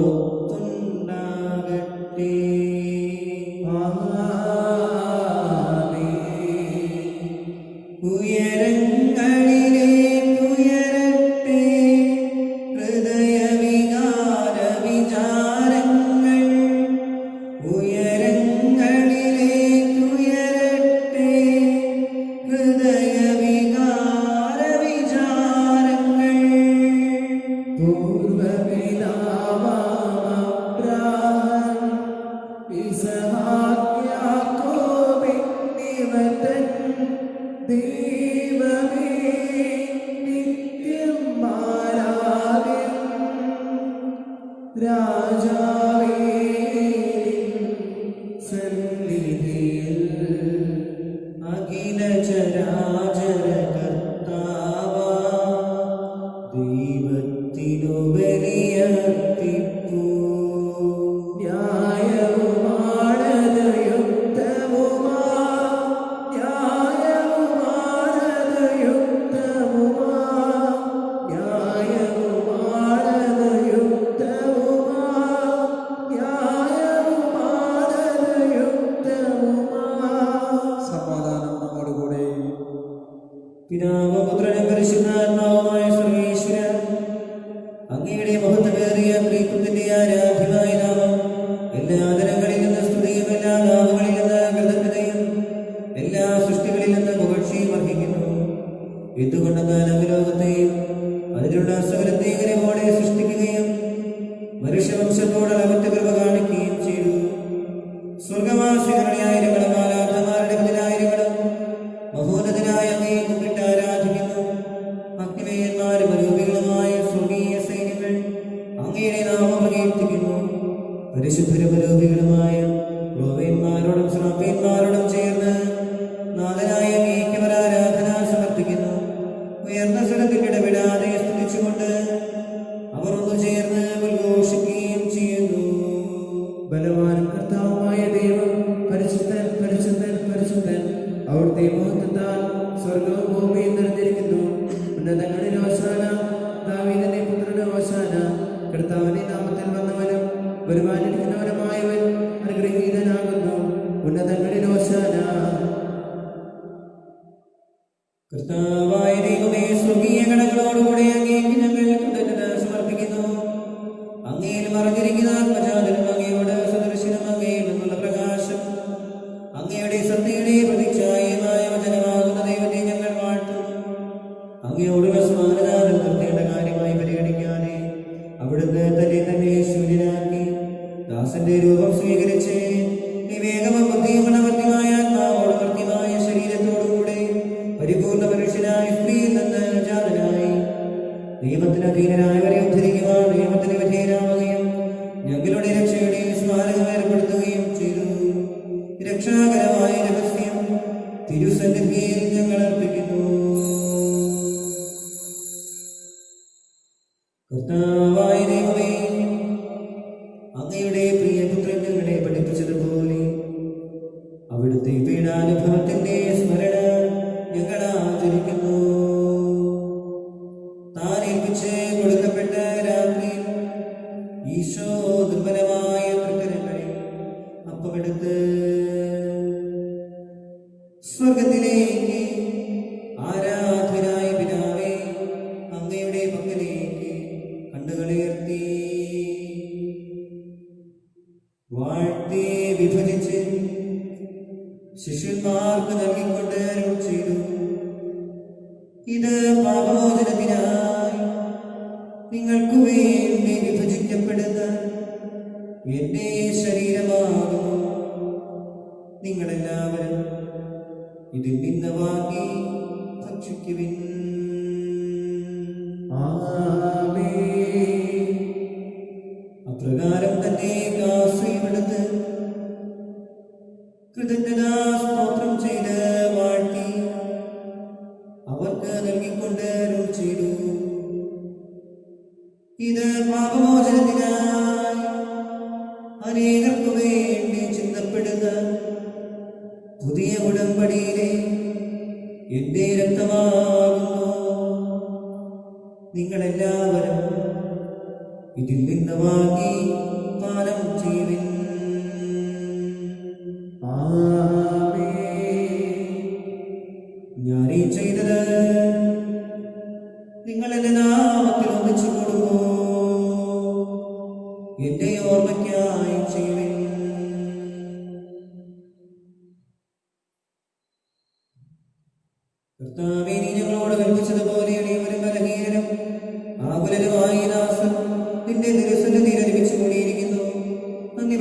ഉയരങ്ങളിലേക്കുയരട്ടെ ഹൃദയവികാര വിചാരങ്ങൾ. ഉയരങ്ങളിലേക്കുയരട്ടെ ഹൃദയവികാര വിചാരങ്ങൾ. പൂർവപിതാവാം ഇസ്ഹാക്ക് യാക്കോബ് എന്നിവതൻ ദൈവമേ നിത്യം ആരാധ്യൻ. രാജാവേ സന്നിധിയിൽ അഖില ചരാചര കർത്താവാ ദൈവത്തിൻ ബലിയർപ്പിപ്പൂ. ന്യായവുമാണത് യുക്തവുമാ, ന്യായവുമാണത് യുക്തവുമാ, ന്യായവുമാണത് യുക്തവുമാ, ന്യായവുമാണത് യുക്തവുമാ. സമാധാനം നമ്മോടുകൂടെ. പിതാവും പുത്രനും പരിശുദ്ധാത്മാവുമായ സർവ്വേശ്വര, അങ്ങയുടെ മഹത്വമേറിയ ത്രിത്വത്തിന്റെ ആരാധ്യമായ നാമം എല്ലാ ആദരങ്ങളിൽ നിന്ന് സ്തുതിയും എല്ലാ നാമങ്ങളിൽ നിന്ന് കൃതജ്ഞതയും എല്ലാ സൃഷ്ടികളിൽ നിന്ന് പുകഴ്ചയും അർഹിക്കുന്നു. എന്തുകൊണ്ടെന്നാൽ അങ്ങ് ലോകത്തെയും അതിലുള്ള സകലത്തെയും കനിവോടെ സൃഷ്ടിക്കുകയും മനുഷ്യവംശത്തോട് അളവറ്റ കൃപ കാണിക്കുകയും ചെയ്തു. സ്വർഗവാസികളുടെ ആയിരങ്ങളും ആരാധമാരുടെ പതിനായിരങ്ങളും മഹോന്നതനായ അങ്ങയെ കുമ്പിട്ട് ആരാധിക്കുന്നു. അഗ്നിമയന്മാരും അരൂപികളുമായ സ്വർഗീയ സൈന്യങ്ങൾ അങ്ങയുടെ നാമം പ്രകീർത്തിക്കുന്നു. പരിശുദ്ധരും അരൂപികളുമായ ക്രോവേന്മാരോടും ശ്രാപ്പേന്മാരോടും ചേർന്ന് നാഥനായ അങ്ങേക്ക് അവർ ആരാധന സമർപ്പിക്കുന്നു. ഉയർന്ന സ്വരത്തിൽ ഇടപെടാതെ സ്തുതിച്ചുകൊണ്ട് അവർ ഒന്നു ചേർന്ന് ഉദ്ഘോഷിക്കുകയും ചെയ്യുന്നു. ബലവാനും കർത്താവുമായ ദൈവം പരിശുദ്ധൻ പരിശുദ്ധൻ പരിശുദ്ധൻ. അവിടുത്തെ മഹത്വത്താൽ സ്വർഗവും ഭൂമിയും നിറഞ്ഞിരിക്കുന്നു. ഉന്നതങ്ങളിൽ ഹോശാന, ദാവീദിന്റെ പുത്രന് ഹോശാന. കർത്താവിന്റെ നാമത്തിൽ വന്നവനും വരുവാനിരിക്കുന്നവനുമായവൻ അനുഗ്രഹീതനാകുന്നു. ഉന്നതങ്ങളിൽ ഹോശാന. കർത്താവായ ദൈവമേ, സ്വർഗീയ ഗണങ്ങളോടുകൂടെ അങ്ങേക്ക് ഞങ്ങൾ കൃതജ്ഞത സമർപ്പിക്കുന്നു. അങ്ങയിൽ മറഞ്ഞിരിക്കുന്ന ആത്മജാതനും അങ്ങയോട് സദൃശനും അങ്ങയിൽ നിന്നുള്ള പ്രകാശം അങ്ങയുടെ സത്യയുടെ പ്രതിച്ഛായമായ വചനമാകുന്ന ദൈവത്തെ ഞങ്ങൾ വാഴ്ത്തുന്നു. അങ്ങയോടുള്ള സമാനത നിർത്തേണ്ട കാര്യമായി പരിഗണിക്കാതെ അവിടുന്ന് തന്നെ ശൂന്യനാക്കി ദാസന്റെ രൂപം സ്വീകരിച്ച് വിവേകവും ബുദ്ധിയും ഗുണവർത്തിമായ ആത്മാവോട് വർത്തിമായ ശരീരത്തോടുകൂടെ പരിപൂർണ മനുഷ്യനായി സ്ത്രീയിൽ നിന്ന് ജാതനായി നിയമത്തിന് അധീനരായവരെ ഉദ്ധരിക്കുവാൻ നിയമത്തിന് വിധേയരാവുകയും ഞങ്ങളുടെ രക്ഷയുടെ സ്മാരകം ഏർപ്പെടുത്തുകയും ചെയ്തു. രക്ഷാകരമായ രഹസ്യം തിരുസന്നിധിയിൽ ഞങ്ങൾ അർപ്പിക്കുന്നു. കർത്താവായ ദൈവമേ, അങ്ങയുടെ പ്രിയപുത്രൻ ഞങ്ങളെ പഠിപ്പിച്ചതുപോലെ അവിടുത്തെ പീഡാനുഭവത്തിന്റെ സ്മരണ ഞങ്ങൾ ആചരിക്കുന്നു. താൻ ഏൽപ്പിച്ച് കൊടുക്കപ്പെട്ട രാത്രിയിൽ ഈശോ ദുർബലമായ തൃക്കരങ്ങളിൽ അപ്പമെടുത്ത് സ്വർഗത്തിലേക്ക് ആരാധനായ പിതാവേ അങ്ങയുടെ പക്കലേക്ക് കണ്ണുകളുയർത്തി വാഴ്ത്തി വിഭജിച്ച് ശിഷ്യന്മാർക്ക് നൽകിക്കൊണ്ട് അരുൾ ചെയ്തു. ഇത് പാപമോചനത്തിനായി നിങ്ങൾക്ക് വേണ്ടി വിഭജിക്കപ്പെടുന്ന എന്റെ ശരീരമാകുന്നു. നിങ്ങളെല്ലാവരും ഇതിൽ നിന്ന് വാങ്ങി ഭക്ഷിക്കുവിൻ. അപ്രകാരം തന്നെ കാസയുമെടുത്ത് കൃതജ്ഞതാ സ്തോത്രം ചെയ്ത് വാഴ്ത്തി അവർക്ക് നൽകിക്കൊണ്ട് അരുൾ ചെയ്തു. ഇത് പാപമോചനത്തിനായി അനേകർക്കു വേണ്ടി ചിന്തപ്പെടുന്ന പുതിയ ഉടമ്പടിയിലെ എന്റെ രക്തമാകുന്നു. നിങ്ങളെല്ലാവരും ഇതിൽ നിന്ന് വാങ്ങി പാനം ചെയ്യുവിൻ. ഞാനീ ചെയ്തത് നിങ്ങൾ എന്റെ നാമത്തിൽ ഒന്നിച്ചു കൊടുക്കൂ, എന്റെ ഓർമ്മയ്ക്കായി ചെയ്യുവിൻ. കർത്താവേ, നീ ഞങ്ങളോട് കൽപ്പിച്ചതുപോലെ എളിയവരും ബലഹീനരും ആകുലരുമായി ദാസൻ നിന്റെ തിരുസന്നിധിയിൽ ഒരുമിച്ച് കൂടിയിരിക്കുന്നു. നന്ദി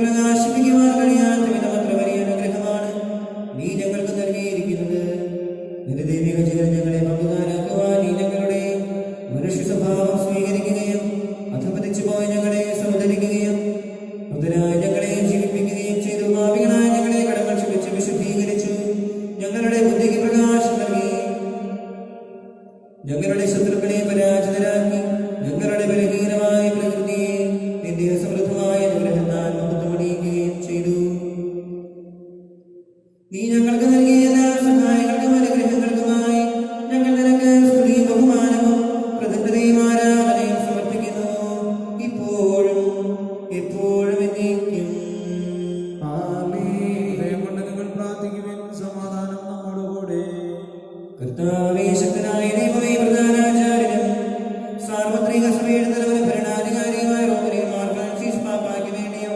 സഭയുടെ തലവനും ഭരണാധികാരിയുമായ റോമൻ മാർ ഫ്രാൻസിസ് പാപ്പായ്ക്ക് വേണ്ടിയും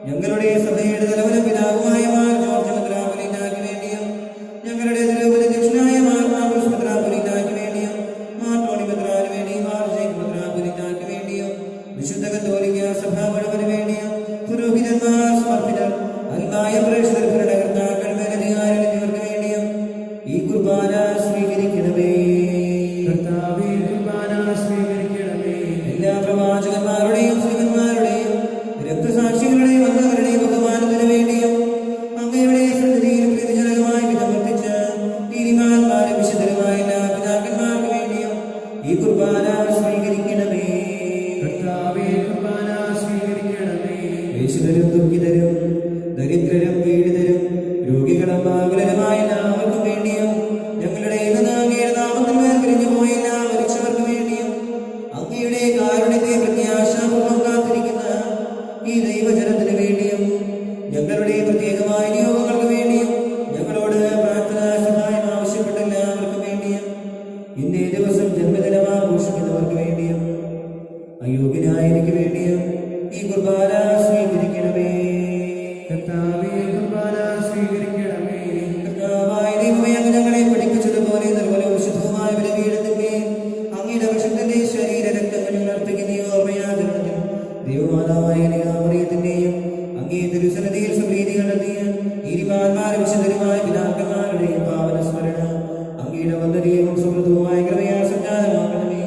ഞങ്ങളുടെ സഭയുടെ തലവനും പിതാവുമായ മാർ ജോർജ് മെത്രാപ്പൊലീത്തായ്ക്ക് വേണ്ടിയും ഞങ്ങളുടെ തിരുവനന്തപുരനായ മാർ മാർക്കോസ് മെത്രാപ്പൊലീത്തായ്ക്ക് വേണ്ടിയും മാർ ടോണി മെത്രാന് വേണ്ടിയും മാർ ജേക്ക് മെത്രാപ്പൊലീത്തായ്ക്ക് വേണ്ടിയും വിശുദ്ധ കത്തോലിക്ക സഭ മുഴുവന് വേണ്ടിയും പുരോഹിതന്മാർ സമർപ്പിതർ അൽമായ പ്രേക്ഷിതർ ഭരണകർത്താക്കൾ മേലധികാരികൾ എന്നിവർക്ക് വേണ്ടിയും ഈ കുർബാന സ്വീകരിക്കണമേ. എല്ലാ പ്രവാചകന്മാരുടെയും ശ്രീകന്മാരുടെയും രക്തസാക്ഷികളുടെയും വന്നവരുടെയും ബഹുമാനത്തിനു വേണ്ടിയും അങ്ങയുടെ സന്നിധിയിൽ പ്രീതിജനകമായി വിധവർത്തിച്ച് നീതിമാന്മാരും വിശുദ്ധരുമായ എല്ലാ പിതാക്കന്മാർക്ക് വേണ്ടിയും ഈ കുർബാന സ്വീകരിക്കണമേ. യേശുദരും ദുഃഖിതരും ദരിദ്രരും പീഡിതരും രോഗികളും ആകുലരുമായ എല്ലാവർക്കും വേണ്ടിയും ഞങ്ങളുടെ അങ്ങയുടെ നാമത്തിൽ വേർപിരിഞ്ഞു പോയ എല്ലാ മരിച്ചവർക്ക് വേണ്ടിയും അങ്ങയുടെ കാരുണ്യത്തെ പ്രത്യാശാപൂർവം കാത്തിരിക്കുന്ന ഈ ദൈവജനത്തിന് വേണ്ടിയും ഞങ്ങളുടെ പ്രത്യേകമായ നിയോഗങ്ങൾക്ക് വേണ്ടിയും ഞങ്ങളോട് പ്രാർത്ഥനാ സഹായം ആവശ്യപ്പെട്ട എല്ലാവർക്കും വേണ്ടിയും ഇന്നേ ദിവസം ജന്മദിനം ആഘോഷിക്കുന്നവർക്ക് വേണ്ടിയും അയോഗ്യനായ എനിക്ക് വേണ്ടിയും ഈ കുർബാന സ്വീകരിക്കണമേ. കർത്താവായ ദൈവമേ, അങ്ങ് ഞങ്ങളെ പഠിപ്പിച്ചതുപോലെ നിർമ്മലവും ശുദ്ധവുമായ ബലിപീഠത്തിന്റെ അങ്ങയുടെ വിശുദ്ധന്റെ ശരീര രക്തങ്ങൾ അർപ്പിക്കുന്ന ഈ ഓർമ്മയാചരണത്തിൽ ദൈവമാതാവായ മറിയത്തിന്റെയും അങ്ങേ തിരുസന്നിധിയിൽ സംപ്രീതി കണ്ടെത്തിയ നീതിമാന്മാരും വിശുദ്ധരുമായ പിതാക്കന്മാരുടെയും പാവന സ്മരണ അങ്ങയുടെ വന്ദനീയവും സമൃദ്ധവുമായ കൃപയാൽ സജ്ജാതമാക്കണമേ.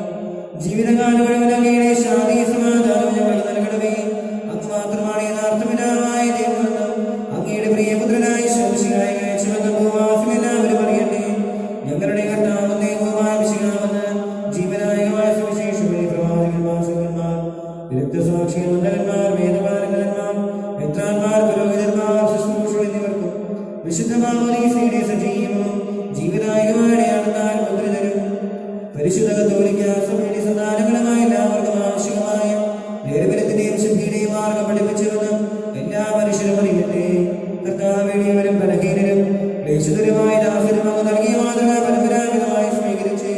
ജീവിതകാലം മുഴുവൻ അങ്ങയുടെ ശാന്തി സമാധാനം ഞങ്ങൾ നൽകണമേ. അങ്ങ് മാത്രമാണ് യഥാർത്ഥ പിതാവായ ദൈവമെന്നും അങ്ങയുടെ പ്രിയപുത്രനായ ശോഷിയായ അയച്ചുവെന്ന ഭൂവാസം എല്ലാവരും അറിയട്ടെ. ഞങ്ങളുടെ കർത്താവും ദൈവവുമായ മിശിഹാവെന്ന് ജീവനായകമായ സുവിശേഷങ്ങളിൽ പ്രവാചകന്മാർ, സംഘന്മാർ, രക്തസാക്ഷികൾ, വന്ദകന്മാർ, വേദപാലകന്മാർ, മെത്രാന്മാർ, പുരോഹിതന്മാർ, ശുശ്രൂഷകൾ എന്നിവർക്കും വിശുദ്ധ മാമോദീസയുടെ സജീവവും ജീവനായകമായ അടയാളത്താൽ മുദ്രിതരും പരിശുദ്ധ കത്തോലിക്ക സഭയുടെ സന്താനങ്ങളുമായ എല്ലാവർക്കും ആവശ്യമായ നേരബലത്തിന്റെയും ശുദ്ധിയുടെയും മാർഗം പഠിപ്പിച്ചിരുന്ന എല്ലാ മനുഷ്യരും അറിയട്ടെ. കർത്താവേടിയവരും ബലഹീനരും ക്ലേശിതരുമായ ദാസരും അങ്ങ് നൽകിയ മാതൃക പരമ്പരാഗതമായി സ്വീകരിച്ച്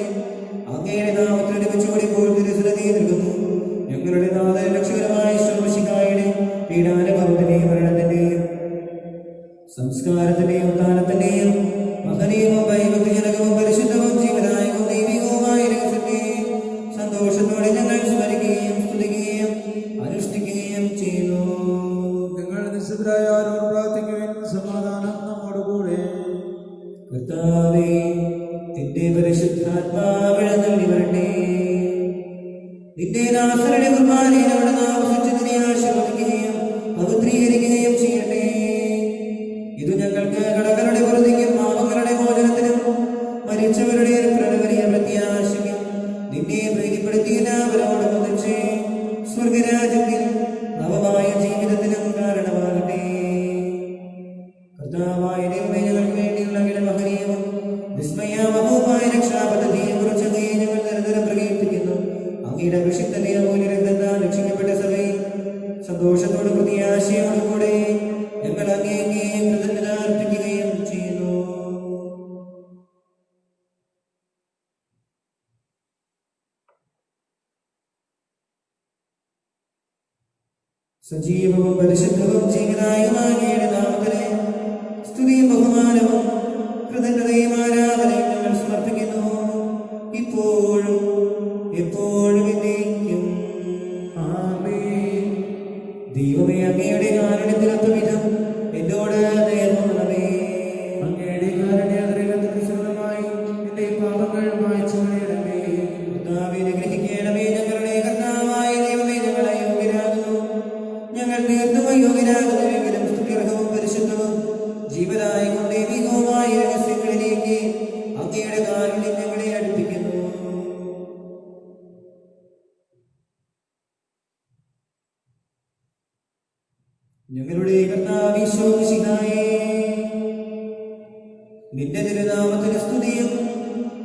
അങ്ങയുടെ നാമത്തിൽ ലഭിച്ചുകൂടി ഇപ്പോൾ തിരുസന്നിധിയിൽ നിൽക്കുന്നു. ഞങ്ങളുടെ നാഥൻ രക്ഷകരമായ ശോഷിക്കായുടെ പീഡാനുഭവത്തിന്റെയും മരണത്തിന്റെയും സംസ്കാരത്തിന്റെയും ഉത്ഥാനത്തിന്റെയും മഹനീയവും ഭയഭക്തിജനകവും പരിശുദ്ധവും ജീവനായകവും ദൈവികവുമായ രഹസ്യത്തെ സന്തോഷത്തോടെ ഞങ്ങൾ സ്മരിക്കുകയും സ്തുതിക്കുകയും അനുഷ്ഠിക്കുകയും ചെയ്യുന്നു. നിങ്ങൾ നിശബ്ദരായാലും പ്രാർത്ഥിക്കുവാൻ സമാധാനം നമ്മോടുകൂടെ. കർത്താവേ, നിന്റെ പരിശുദ്ധാത്മാവിനെ നൽകി വരട്ടെ. നിന്റെ ദാസരുടെ കുർബാനയിൽ അവിടെ ആവശ്യത്തിനെ ആശീർവദിക്കുകയും പവിത്രീകരിക്കുകയും ചെയ്യട്ടെ. ഇത് ഞങ്ങൾക്ക് കടകളുടെ വെറുതിക്കും പാപങ്ങളുടെ മോചനത്തിനും മരിച്ചവരുടെ വലിയ പ്രത്യാശയ്ക്കും നിന്നെ പ്രീതിപ്പെടുത്തി എല്ലാവരോടും ഒന്നിച്ച് സ്വർഗരാജ്യത്തിൽ നവമായ ജീവിതത്തിനും കാരണമാകട്ടെ. കർത്താവായ ദൈവമേ, ഞങ്ങൾക്ക് വേണ്ടിയുള്ള അങ്ങയുടെ മഹനീയവും വിസ്മയാവഹവുമായ രക്ഷാപദ്ധതിയെ കുറിച്ച് ഞങ്ങൾ നിരന്തരം പ്രകീർത്തിക്കുന്നു. അങ്ങയുടെ അഭിഷിക്തന്റെ അമൂല്യ രക്തത്താൽ രക്ഷിക്കപ്പെട്ട സഭയിൽ സന്തോഷത്തോടും പ്രത്യാശയോടും കൂടെ ഞങ്ങൾ അങ്ങേക്ക് കൃതജ്ഞത അർപ്പിക്കുകയും ചെയ്യുന്നു. സജീവവും പരിശുദ്ധവും ജീവനായകമായ അങ്ങയുടെ നാമത്തിന് സ്തുതിയും ബഹുമാനവും കൃതജ്ഞതയും ആരാധനയും ഞങ്ങൾ സമർപ്പിക്കുന്നു, ഇപ്പോഴും എപ്പോഴും എന്നേക്കും. ആമേൻ. ദൈവമേ, അങ്ങയുടെ കാരുണ്യത്തിനൊത്ത വിധം എന്നോട് ദയതോന്നണമേ. അങ്ങയുടെ കാരുണ്യാതിരകമായി എന്റെ പാപങ്ങൾ മായ്ച്ചു കളയണമേ. കർത്താവേ, അനുഗ്രഹിക്കണമേ. ഞങ്ങളുടെ കർത്താവായ ദൈവമേ, ഞങ്ങൾ അയോഗ്യരാകുന്നു. ഞങ്ങൾ തീർത്തും അയോഗ്യരാകുന്നുവെങ്കിലും സ്തുത്യർഹവും പരിശുദ്ധവും ജീവനായകവും ദൈവികവുമായ രഹസ്യങ്ങളിലേക്ക് അങ്ങയുടെ കാരുണ്യം ഞങ്ങളെ അടുപ്പിക്കുന്നു. ഞങ്ങളുടെ കർത്താവേ ഈശോമിശിഹായേ, നിന്റെ തിരുനാമത്തിന് സ്തുതിയും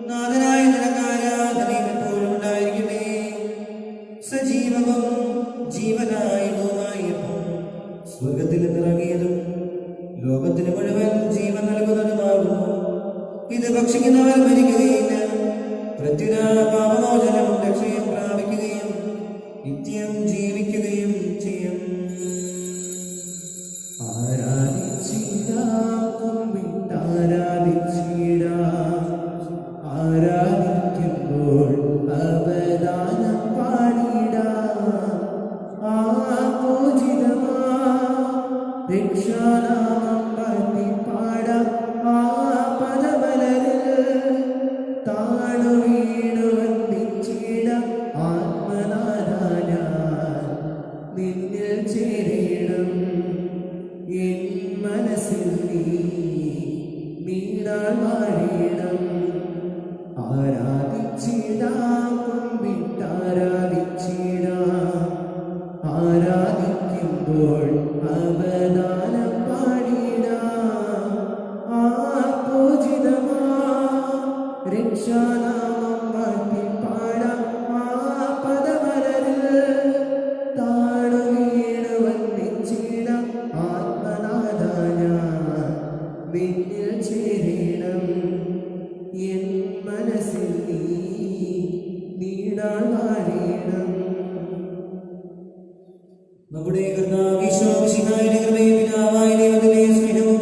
നാഥനായ നിനക്ക് ആരാധനയും എപ്പോഴും ഉണ്ടായിരിക്കട്ടെ. സജീവവും ജീവനായകവുമായപ്പോൾ സ്വർഗത്തിൽ നിന്നിറങ്ങിയതും ലോകത്തിന് മുഴുവൻ ജീവൻ നൽകുന്നതുമാകുന്നു. ഇത് ഭക്ഷിക്കുന്നവർ മരിക്കുകയില്ല, പ്രത്യുത പാപമോചനവും രക്ഷയും പ്രാപിക്കുകയും രക്ഷാനാമം പാടി പാടാം ആ പദമലരിൽ താണു വീണു വന്ദിച്ചിടാം ആത്മനാരായ നിന്നിൽ ചേരണം എൻ മനസ്സിൽ നീടാൻ വാഴണം ആരാധിച്ചിടാം കുമ്പിട്ടാരാധിച്ചിടാം ആരാധിക്കുമ്പോൾ അവദാനം പാടിടാം ആ പൂജിതമാ രക്ഷാനാമം പാടി പാടാം ആ പദമലരിൽ താണു വീണു വന്ദിച്ചിടാം ആത്മനാഥായ നിന്നിൽ ചേരണം എൻ മനസ്സിൽ നീടാൻ വാഴണം. നമ്മുടെ കർത്താവിന്റെ കൃപയും പിതാവായ ദൈവത്തിന്റെ സ്നേഹവും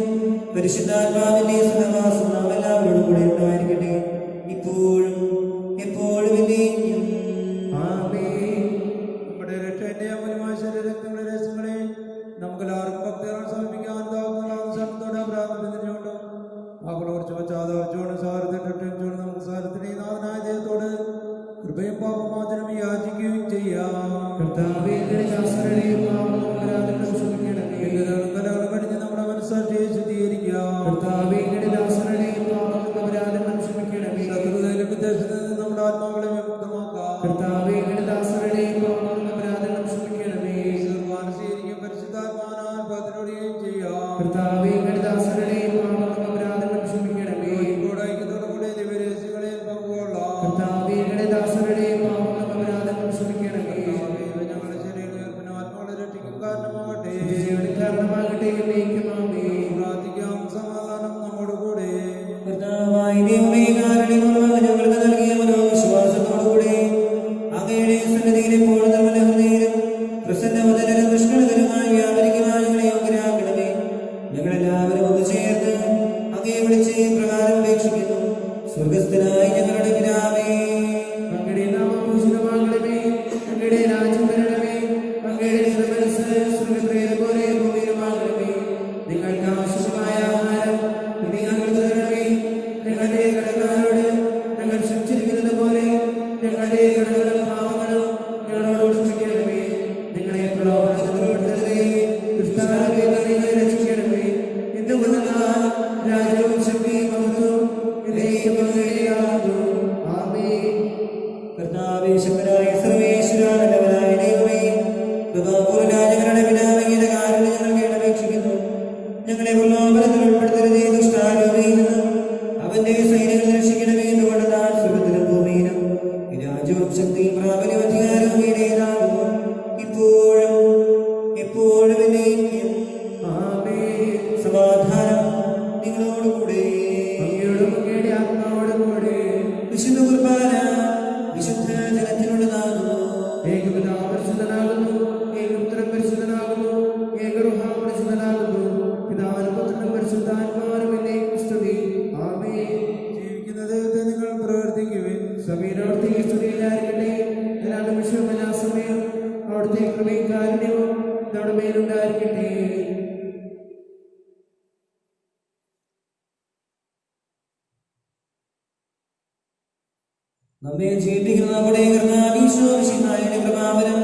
പരിശുദ്ധാത്മാവിന്റെ സഹവാസവും നാം എല്ലാവരോടും കൂടെ ഉണ്ടായിരിക്കട്ടെ, ഇപ്പോഴും എപ്പോഴും എന്നേക്കും. ആമേൻ. നമ്മുടെ രക്ഷന്റെ അമൂല്യമായ ശരീരത്തിന്റെ രഹസ്യങ്ങളെ നമുക്കെല്ലാവർക്കും ഭക്തിയോടെ സമർപ്പിക്കാൻ ശബ്ദത്തോടെ പ്രാർത്ഥിക്കുന്നുണ്ട്. അവളെ കുറിച്ച് പശ്ചാത്തലത്തോടെ സാരത്തിട്ടും നമുക്ക് സാരത്തിന്റെ നാഥനായ ദൈവത്തോട് കൃപയും പാപമോചനം യാചിക്കുകയും ചെയ്യാം. കർത്താവേ, ഞങ്ങളുടെ ദാസരുടെയും പാപങ്ങളെ ക്ഷമിക്കണമേ. കലകൾ കടിഞ്ഞ് നമ്മുടെ മനസ്സാക്ഷിയെ ശുദ്ധീകരിക്കാം. കർത്താവേ, ഞങ്ങളുടെ ദാസരുടെയും പാപങ്ങളെ ക്ഷമിക്കണമേ. ശത്രുതയിലും വിദേശത്ത് നിന്ന് നമ്മുടെ ആത്മാക്കളെ വിമുക്തമാക്കാം. കർത്താവേ, ഞങ്ങളുടെ ദാസരുടെയും പാപങ്ങളെ ക്ഷമിക്കണമേ. സ്വീകരിക്കും പരിശുദ്ധാത്മാനാൽ ഭദ്രപ്പെടുകയും ചെയ്യാം. കർത്താവേ, ഞങ്ങളുടെ ദാസരുടെയും പാപങ്ങളെ ക്ഷമിക്കണമേ. ഐക്യത്തോടുകൂടി ദിവരഹസ്യങ്ങളിൽ പങ്കുകൊള്ളാം. കർത്താവേ, ഞങ്ങളുടെ ദാസരുടെയും പാപങ്ങളെ ക്ഷമിക്കണമേ. ഞങ്ങളുടെ ശരീരത്തിന് ആത്മാക്കളെ രക്ഷിക്കും കാരണമാകട്ടെ. കാരണമാകട്ടെ. പ്രാർത്ഥിക്കാം. സമാധാനം നമ്മോട് കൂടെ. കർത്താവായ ദൈവമേ, കാരുണ്യപൂർവ്വം ഞങ്ങൾക്ക് നൽകിയ മനോവിശ്വാസത്തോടുകൂടെ അങ്ങയുടെ സന്നിധിയിൽ എപ്പോഴും നിർമ്മല ഹൃദയരും പ്രസന്നവദനരും നിഷ്കളങ്കരുമായി വ്യാപരിക്കുവാൻ ഞങ്ങളെ യോഗ്യരാക്കണമേ. ഞങ്ങളെല്ലാവരും ഒന്ന് ചേർന്ന് അങ്ങയെ വിളിച്ച് പ്രകാരം അപേക്ഷിക്കുന്നു. സ്വർഗസ്ഥനായ ഞങ്ങളുടെ പിതാവേ, അങ്ങയുടെ നാമം പൂജിതമാകണമേ. അങ്ങയുടെ രാജ്യം വരണമേ. അങ്ങയുടെ തിരുമനസ്സ് സ്വർഗ്ഗത്തിലെ പോലെ ഭൂമിയിലുമാകണമേ. ഞങ്ങൾക്ക് ആവശ്യമായ ആഹാരം ഇനി ഞങ്ങൾക്ക് തരണമേ. ഞങ്ങളുടെ കടക്കാരോട് ഞങ്ങൾ ക്ഷമിച്ചിരിക്കുന്നത് പോലെ ഞങ്ങളുടെ കടങ്ങളും പാപങ്ങളും ഞങ്ങളോട് ക്ഷമിക്കണമേ. ഞങ്ങളെ പ്രലോഭനത്തിൽ ഉൾപ്പെടുത്തരുതേ. ദുഷ്ടാരൂപിയിൽ നിന്ന് ഞങ്ങളെ രക്ഷിക്കണമേ. എന്തുകൊണ്ടെന്നാൽ രാജ്യവും ശക്തിയും മഹത്വവും എന്നേക്കും അങ്ങയുടേതാകുന്നു. ആമേൻ. കർത്താവേ, ശക്തനായ സർവേശ്വരാ, നല്ലവനായ ദൈവമേ, കൃപാപൂർവ്വനായ ഞങ്ങളുടെ പിതാവേ, അങ്ങയുടെ കാരുണ്യം ഞങ്ങൾ കേട്ടപേക്ഷിക്കുന്നു. ഞങ്ങളെ പ്രലോഭനത്തിൽ ഉൾപ്പെടുത്തരുതേ. ദുഷ്ടാരൂപിയിൽ നിന്ന് അവന്റെ സൈന്യങ്ങളെ രക്ഷിക്കണമേ. എന്തുകൊണ്ടെന്നാൽ സ്വർഗ്ഗത്തിലും ഭൂമിയിലും രാജ്യവും ശക്തിയും പ്രാബല്യവും അധികാരവും അങ്ങയുടേതാകുന്നു, ഇപ്പോഴും എപ്പോഴും എന്നേക്കും. ആമേൻ. സമാധാനം നിങ്ങളോടുകൂടെ. അങ്ങയോടും അങ്ങയുടെ ആത്മാവോടും കൂടെ. വിശുദ്ധ കുർബാന വിശുദ്ധ ജനത്തിനുള്ളതാകുന്നു. ഏകപിതാവ് പരിശുദ്ധനാകുന്നു. ഏകപുത്രൻ പരിശുദ്ധനാകുന്നു. ഏകറുഹാ പരിശുദ്ധനാകുന്നു. പിതാവിനും പുത്രനും പരിശുദ്ധാത്മാവിനും എന്നേക്കും സ്തുതി. ആമേൻ. ജീവിക്കുന്ന ദൈവത്തെ നിങ്ങൾ പ്രവർത്തിക്കുവിൻ. സഭയിലോടത്തെ സ്തുതിയിലായിരിക്കട്ടെ. എല്ലാ നിമിഷവും എല്ലാ സമയവും അവിടുത്തെ കൃപയും കാരുണ്യവും നമ്മുടെ മേലുണ്ടായിരിക്കട്ടെ. നമ്മെ ജീവിക്കുന്ന നമ്മുടെ കർത്താവിന്റെ കൃപാവരം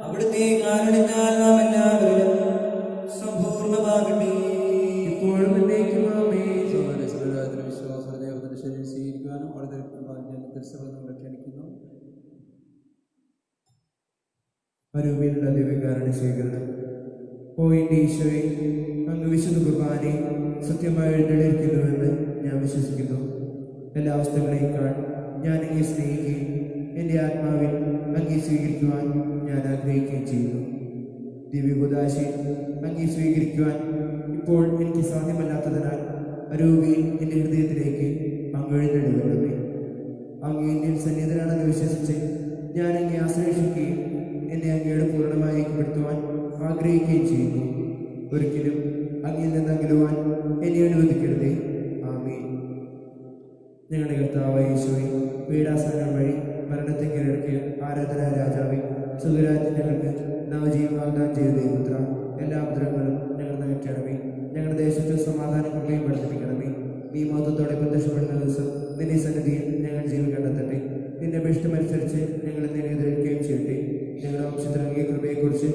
അവിടുത്തെ കാരുണ്യത്താൽ നാം എല്ലാവരിലും സമ്പൂർണ്ണമാകട്ടെ, ഇപ്പോഴും എന്നേക്കും. ആമേൻ. വിശ്വാസ ദൈവത്തിന്റെ ശരീരം സ്വീകരിക്കാനും വളരെ നമ്മൾ ക്ഷണിക്കുന്നു. അരൂപിയിലുള്ള ദിവ്യകാരുടെ സ്വീകരണം. ഓ എൻ്റെ ഈശോയെ, അങ്ങ് വിശുദ്ധ കുർബാനയെ സത്യമായി എഴുന്നള്ളിയിരിക്കുന്നുവെന്ന് ഞാൻ വിശ്വസിക്കുന്നു. എല്ലാ അവസ്ഥകളേക്കാൾ ഞാൻ അങ്ങയെ സ്നേഹിക്കുകയും എൻ്റെ ആത്മാവിൽ അങ്ങയെ സ്വീകരിക്കുവാൻ ഞാൻ ആഗ്രഹിക്കുകയും ചെയ്യുന്നു. ദിവ്യകുദാശയിൽ അങ്ങയെ സ്വീകരിക്കുവാൻ ഇപ്പോൾ എനിക്ക് സാധ്യമല്ലാത്തതിനാൽ അരൂപിയിൽ എൻ്റെ ഹൃദയത്തിലേക്ക് അങ്ങ് എഴുന്നള്ളിവരണമേ. അങ്ങ് എന്നിൽ സന്നിധനാണെന്ന് വിശ്വസിച്ച് ഞാൻ അങ്ങയെ ആശ്രയിക്കുകയും എന്നെ അങ്ങയോട് പൂർണ്ണമായി ഐക്യപ്പെടുത്തുവാൻ ആഗ്രഹിക്കുകയും ചെയ്യുന്നു. ഒരിക്കലും അങ്ങിൽ നിന്ന് അകലുവാൻ എന്നെ അനുവദിക്കരുതേ. ആമേൻ. ഞങ്ങളുടെ കർത്താവായ യേശുവേ, പീഡാസനം വഴി മരണത്തെ കീഴടക്കിയ ആരാധനാ രാജാവേ, സുഖരാജ്യങ്ങൾക്ക് നവജീവൻ വാഗ്ദാനം ചെയ്ത ദൈവപുത്ര, എല്ലാ പുത്രങ്ങളും ഞങ്ങൾ അകറ്റണമേ. ഞങ്ങളുടെ ദേശത്ത് സമാധാനം കൃപയും വർദ്ധിപ്പിക്കണമേ. നീ മഹത്വത്തോടെ പ്രത്യക്ഷപ്പെടുന്ന ദിവസം നിന്റെ സന്നിധിയിൽ ഞങ്ങൾ ജീവൻ കണ്ടെത്തട്ടെ. നിന്റെ അഭിഷ്ടമനുസരിച്ച് ഞങ്ങൾ നിന്നെ എതിരേൽക്കുകയും ചെയ്യട്ടെ. ഞങ്ങളുടെ വംശത്തിൽ നൽകിയ കൃപയെക്കുറിച്ച്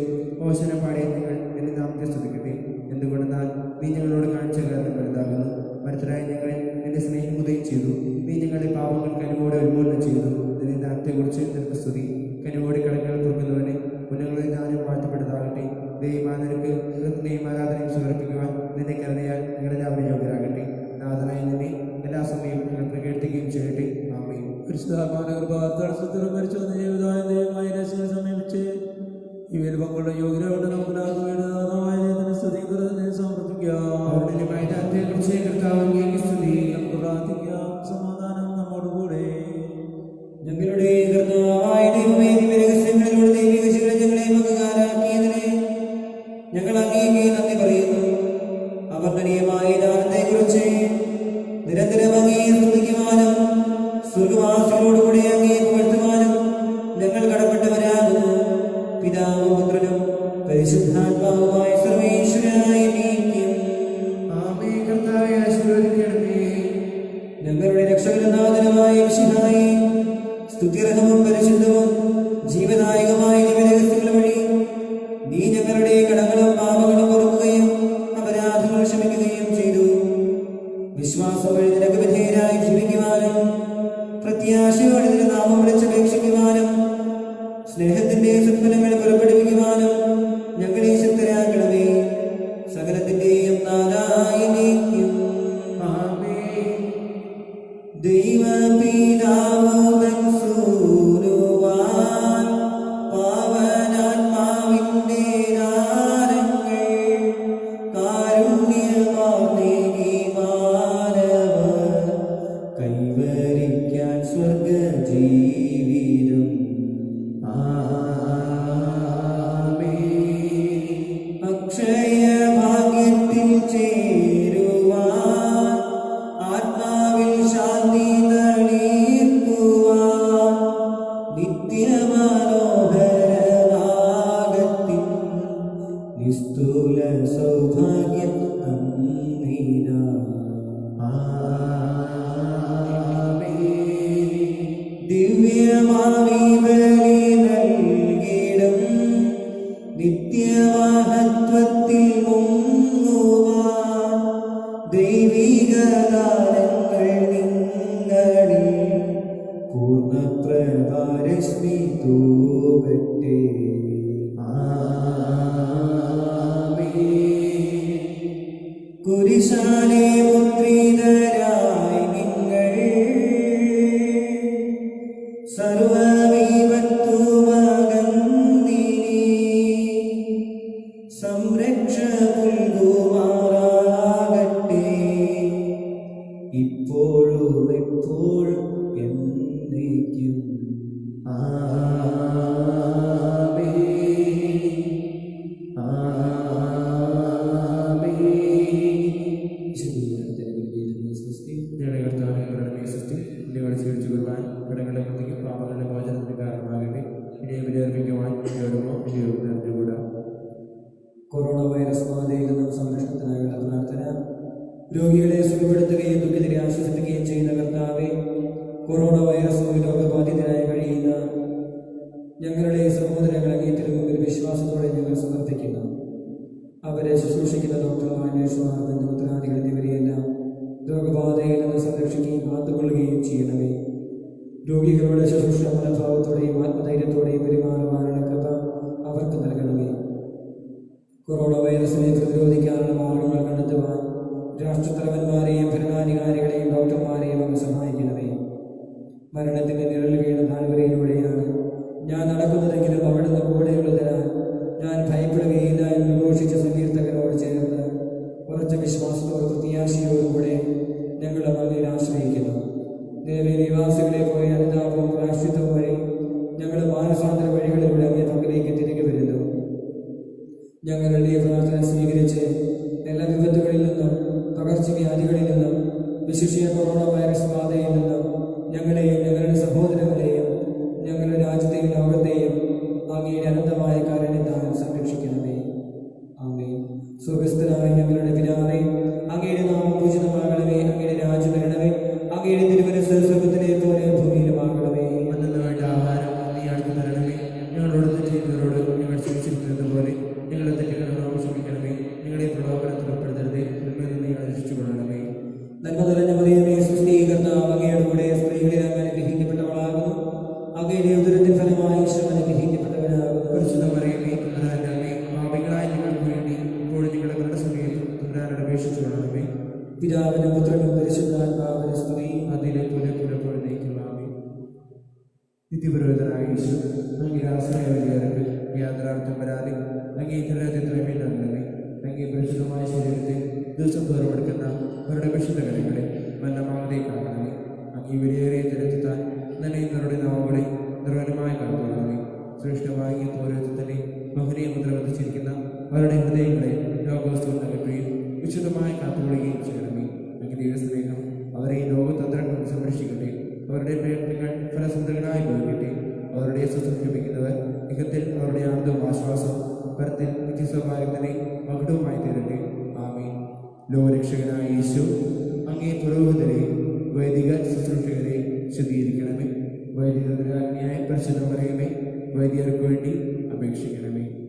ഓശന പാടിയ നിങ്ങൾ നിന്നെ നാമത്തെ സ്തുതിക്കട്ടെ. എന്തുകൊണ്ടെന്നാൽ നീ ഞങ്ങളോട് കാണിച്ച കാരണം വലുതാകുന്നു. മരുത്തരായ ഞങ്ങൾ നിന്റെ സ്നേഹം ഉദയം ചെയ്തു. നീ ഞങ്ങളുടെ പാപങ്ങൾ കനിവോടെ ഉന്മൂലനം ചെയ്തു. നിന്റെ നാമത്തെക്കുറിച്ച് നിനക്ക് സ്തുതി. കനിവോടെ കടങ്ങൾ തുറക്കുന്നവനെ ഉന്നങ്ങളിൽ ഞാനും വാഴ്ത്തപ്പെട്ടതാകട്ടെ. ദൈവമാനർക്ക് നൃത്തനെയും ആരാധനയും സമർപ്പിക്കുവാൻ നിന്റെ കരുണയാൽ ഞങ്ങളെല്ലാവരും യോഗ്യരാകട്ടെ. നാഥനായ നിന്നെ എല്ലാ സമയവും ഞങ്ങൾ പ്രകീർത്തിക്കുകയും ചെയ്യട്ടെ. ആമേൻ. സമീപിച്ച് ഇവയിൽ പങ്കുള്ള യോഗ്യരായിട്ട് നമുക്ക് സമർപ്പിക്കാം. പ്രാർത്ഥിക്കാം. സമാധാനം നമ്മോടുകൂടെ. ഞങ്ങളുടെ കർത്താവായ ദൈവമേ, ദിവ്യരഹസ്യങ്ങളിലൂടെ ദൈവിക ശിക്ഷ ഞങ്ങളെ പങ്കുകാരാക്കിയതിന് ഞങ്ങൾ അങ്ങേക്ക് നന്ദി പറയുന്നു. അവർണ്ണനീയമായ ദാനത്തെക്കുറിച്ച് നിരന്തരം അങ്ങേ സ്തുതിക്കുവാനും സ്വർഗവാസികളോടുകൂടെ അങ്ങേ പുകഴ്ത്തുവാനും ഞങ്ങൾ കടപ്പെട്ടവരാകുന്നു. പിതാവും പുത്രനും പരിശുദ്ധാത്മാവുമായ സർവേശ്വരായ നീക്കും. ആമേൻ. കർത്താവേ, ആശീർവദിക്കണമേ. ഞങ്ങളുടെ രക്ഷകനാഥനുമായ മിശിഹായേ, സ്തുത്യർഹവും പരിശുദ്ധവും ജീവദായകമായ ദിവ്യരഹസ്യങ്ങൾ വഴി നീ ഞങ്ങളുടെ കടങ്ങളും പാപങ്ങളും പൊറുക്കുകയും അപരാധങ്ങൾ ക്ഷമിക്കുകയും ചെയ്തു. വിശ്വാസം വഴി നിനക്ക് വിധേയരായി ജീവിക്കുവാനും പ്രത്യാശയോടെ നിന്റെ നാമം വിളിച്ചപേക്ഷിക്കുവാനും സ്നേഹത്തിന്റെ സത്ഫലങ്ങൾ പുറപ്പെടുവിക്കുവാനും ഞങ്ങളെ ശക്തരാക്കണമേ. സകലത്തിന്റെയും നാഥായ നീക്കും. ആമേൻ. ദൈവപിതാവുതൻ സൂനുവാൻ പാവനാത്മാവിന്റെ ദാനങ്ങൾ കാരുണ്യമാർന്നേകി മാനവർ കൈവരിക്കാൻ സ്വർഗജീവിതം. അക്ഷയഭാഗ്യത്തിൽ ചേരുവാൻ ആത്മാവിൽ ശാന്തി തളിർക്കുവാൻ നിത്യമനോഹരനാഗത്തിൻ നിസ്തുല സൗഭാഗ്യം അന്നീനാ. ദിവ്യമാവി ബലി നൽകിടും നിത്യമഹത്വത്തിൽ മുങ്ങുവാൻ ദൈവിക ദാനങ്ങൾ നിങ്ങളിൽ പൂർണ്ണപ്രഭാരശ്മി തൂകട്ടെ. കുരിശാലെ മുദ്രിതരായി നിങ്ങൾ സർവവിപത്തുമകന്നിനി സംരക്ഷ പുൽകുമാറാകട്ടെ. ഇപ്പോഴും എപ്പോഴും എന്നേക്കും. ഞങ്ങളുടെ കർത്താവേ, കരുണമേ, സൃഷ്ടി ഞങ്ങളെ സ്വീകരിച്ചു കൊള്ളുവാൻ കടങ്ങളുടെ വൃത്തിക്കും പാപങ്ങളുടെ മോചനത്തിന് കാരണമാകട്ടെ. ഇനിയും വിലർപ്പിക്കുവാൻ കൂടാ. കൊറോണ വൈറസ് ബാധയിൽ നിന്നും സംരക്ഷണത്തിനായുള്ള പ്രാർത്ഥന. രോഗികളെ സുഖപ്പെടുത്തുകയും ദുഃഖിതരെ ആശ്വസിപ്പിക്കുകയും ചെയ്യുന്ന കർത്താവേ, കൊറോണ വൈറസ് രോഗബാധിതരായി കഴിയുന്ന ഞങ്ങളുടെ സഹോദരങ്ങൾ അങ്ങേറ്റു മുമ്പിൽ വിശ്വാസത്തോടെ ഞങ്ങൾ സമർപ്പിക്കുന്നു. അവരെ ശുശ്രൂഷിക്കുന്ന ഡോക്ടർമാർ, നഴ്സുമാർ, ബന്ധുമിത്രാദികൾ എന്നിവരെയെല്ലാം രോഗബാധയിൽ നിന്ന് സംരക്ഷിക്കുകയും കാത്തുകൊള്ളുകയും ചെയ്യണമേ. രോഗികളുടെ ശുശ്രൂഷ മനോഭാവത്തോടെയും ആത്മധൈര്യത്തോടെയും പെരുമാറുവാനുള്ള കൃപ അവർക്ക് നൽകണമേ. കൊറോണ വൈറസിനെ പ്രതിരോധിക്കാനുള്ള മാർഗങ്ങൾ കണ്ടെത്തുവാൻ രാഷ്ട്രത്തലവന്മാരെയും ഭരണാധികാരികളെയും ഡോക്ടർമാരെയും അങ്ങ് സഹായിക്കണമേ. മരണത്തിന്റെ നിഴൽ വീണ താഴ്വരയിലൂടെയാണ് ഞാൻ നടക്കുന്നതെങ്കിലും അവിടുന്ന് കൂടെയുള്ളതിനാൽ ഞാൻ ഭയപ്പെടുകയില്ല എന്ന് ഘോഷിച്ച സങ്കീർത്തകനോട് ചേർന്ന് ഉറച്ച വിശ്വാസത്തോട് പ്രത്യാശയോടുകൂടെ ഞങ്ങൾ അങ്ങയിൽ ആശ്രയിക്കുന്നു. നിലവിലെ നിവാസികളെ പോയ അനുതാപവും പ്രായശ്ചിത്തവും വഴി ഞങ്ങൾ മാനസാന്തര വഴികളിലൂടെ അങ്ങേ പങ്കിലേക്ക് തിരികെ വരുന്നു. ഞങ്ങളുടെ ഈ പ്രാർത്ഥന സ്വീകരിച്ച് എല്ലാ വിപത്തുകളിൽ നിന്നും പകർച്ചവ്യാധികളിൽ നിന്നും വിശിഷ്യ കൊറോണ വൈറസ് ബാധയിൽ നിന്നും ഞങ്ങളെയും ഞങ്ങളുടെ സഹോദരങ്ങളെയും ഞങ്ങളുടെ രാജ്യത്തെയും ലോകത്തെയും അങ്ങയുടെ അനന്തമായ കാരുണ്യത്താൽ സംരക്ഷിക്കണമേ. ആമേൻ. സ്വർഗസ്ഥനായ പിതാവിനും പുത്രനും പരിശുദ്ധാത്മാവിനും സ്തുതി. അതിലെ പോലെ പുലപ്പൊഴുന്നേക്കുവാമേ. നിത്യപുരോഹിതനായ യേശു അങ്ങേരാശ്രയവലിയർക്ക് യാത്രാർത്ഥം വരാതെ അങ്ങേത്രമേ നന്ദമേ. അങ്ങേ പരിശുദ്ധമായ ശരീരത്തെ ദിവസം തോറുമെടുക്കുന്ന അവരുടെ വിശുദ്ധ കലങ്ങളെ മല്ലമാവതേ കാണണമേ. അങ്ങേ വിലയേറിയ തിരഞ്ഞെത്താൻ നനയുന്നവരുടെ നാവുകളെ നിർവനമായി കാത്തുകൊള്ളണമേ. ശ്രേഷ്ഠമായ ഈ പൗരത്വത്തിനെ മഹനീയ മുദ്ര വധിച്ചിരിക്കുന്ന അവരുടെ ഹൃദയങ്ങളെ ലോകവസ്തുവിൽ നകറ്റുകയും വിശുദ്ധമായി കാത്തുകൊള്ളുകയും ചെയ്യണമേ. അങ്ങ് ദൈവസ്നേഹം അവരെ ഈ ലോകതന്ത്രം സംരക്ഷിക്കട്ടെ. അവരുടെ പ്രയത്നങ്ങൾ ഫലസമൃദ്ധങ്ങളായി ഭവിക്കട്ടെ. അവരുടെ സ്വസ്ഥം ലഭിക്കുന്നവർ ഇഹത്തിൽ അവരുടെ ആനന്ദവും ആശ്വാസവും പരത്തിൽ നിത്യസ്വഭാവത്തിനെ മകുടവുമായി തീരട്ടെ. ആമേൻ. ലോകരക്ഷകനായ യേശു അങ്ങേ പുരോഹിതരെ വൈദിക ശുശ്രൂഷകരെ ശുദ്ധീകരിക്കണമേ. വൈദികരാജ്ഞിയായ പരിശുദ്ധ മറിയമേ, വൈദികർക്ക് വേണ്ടി അപേക്ഷിക്കണമേ.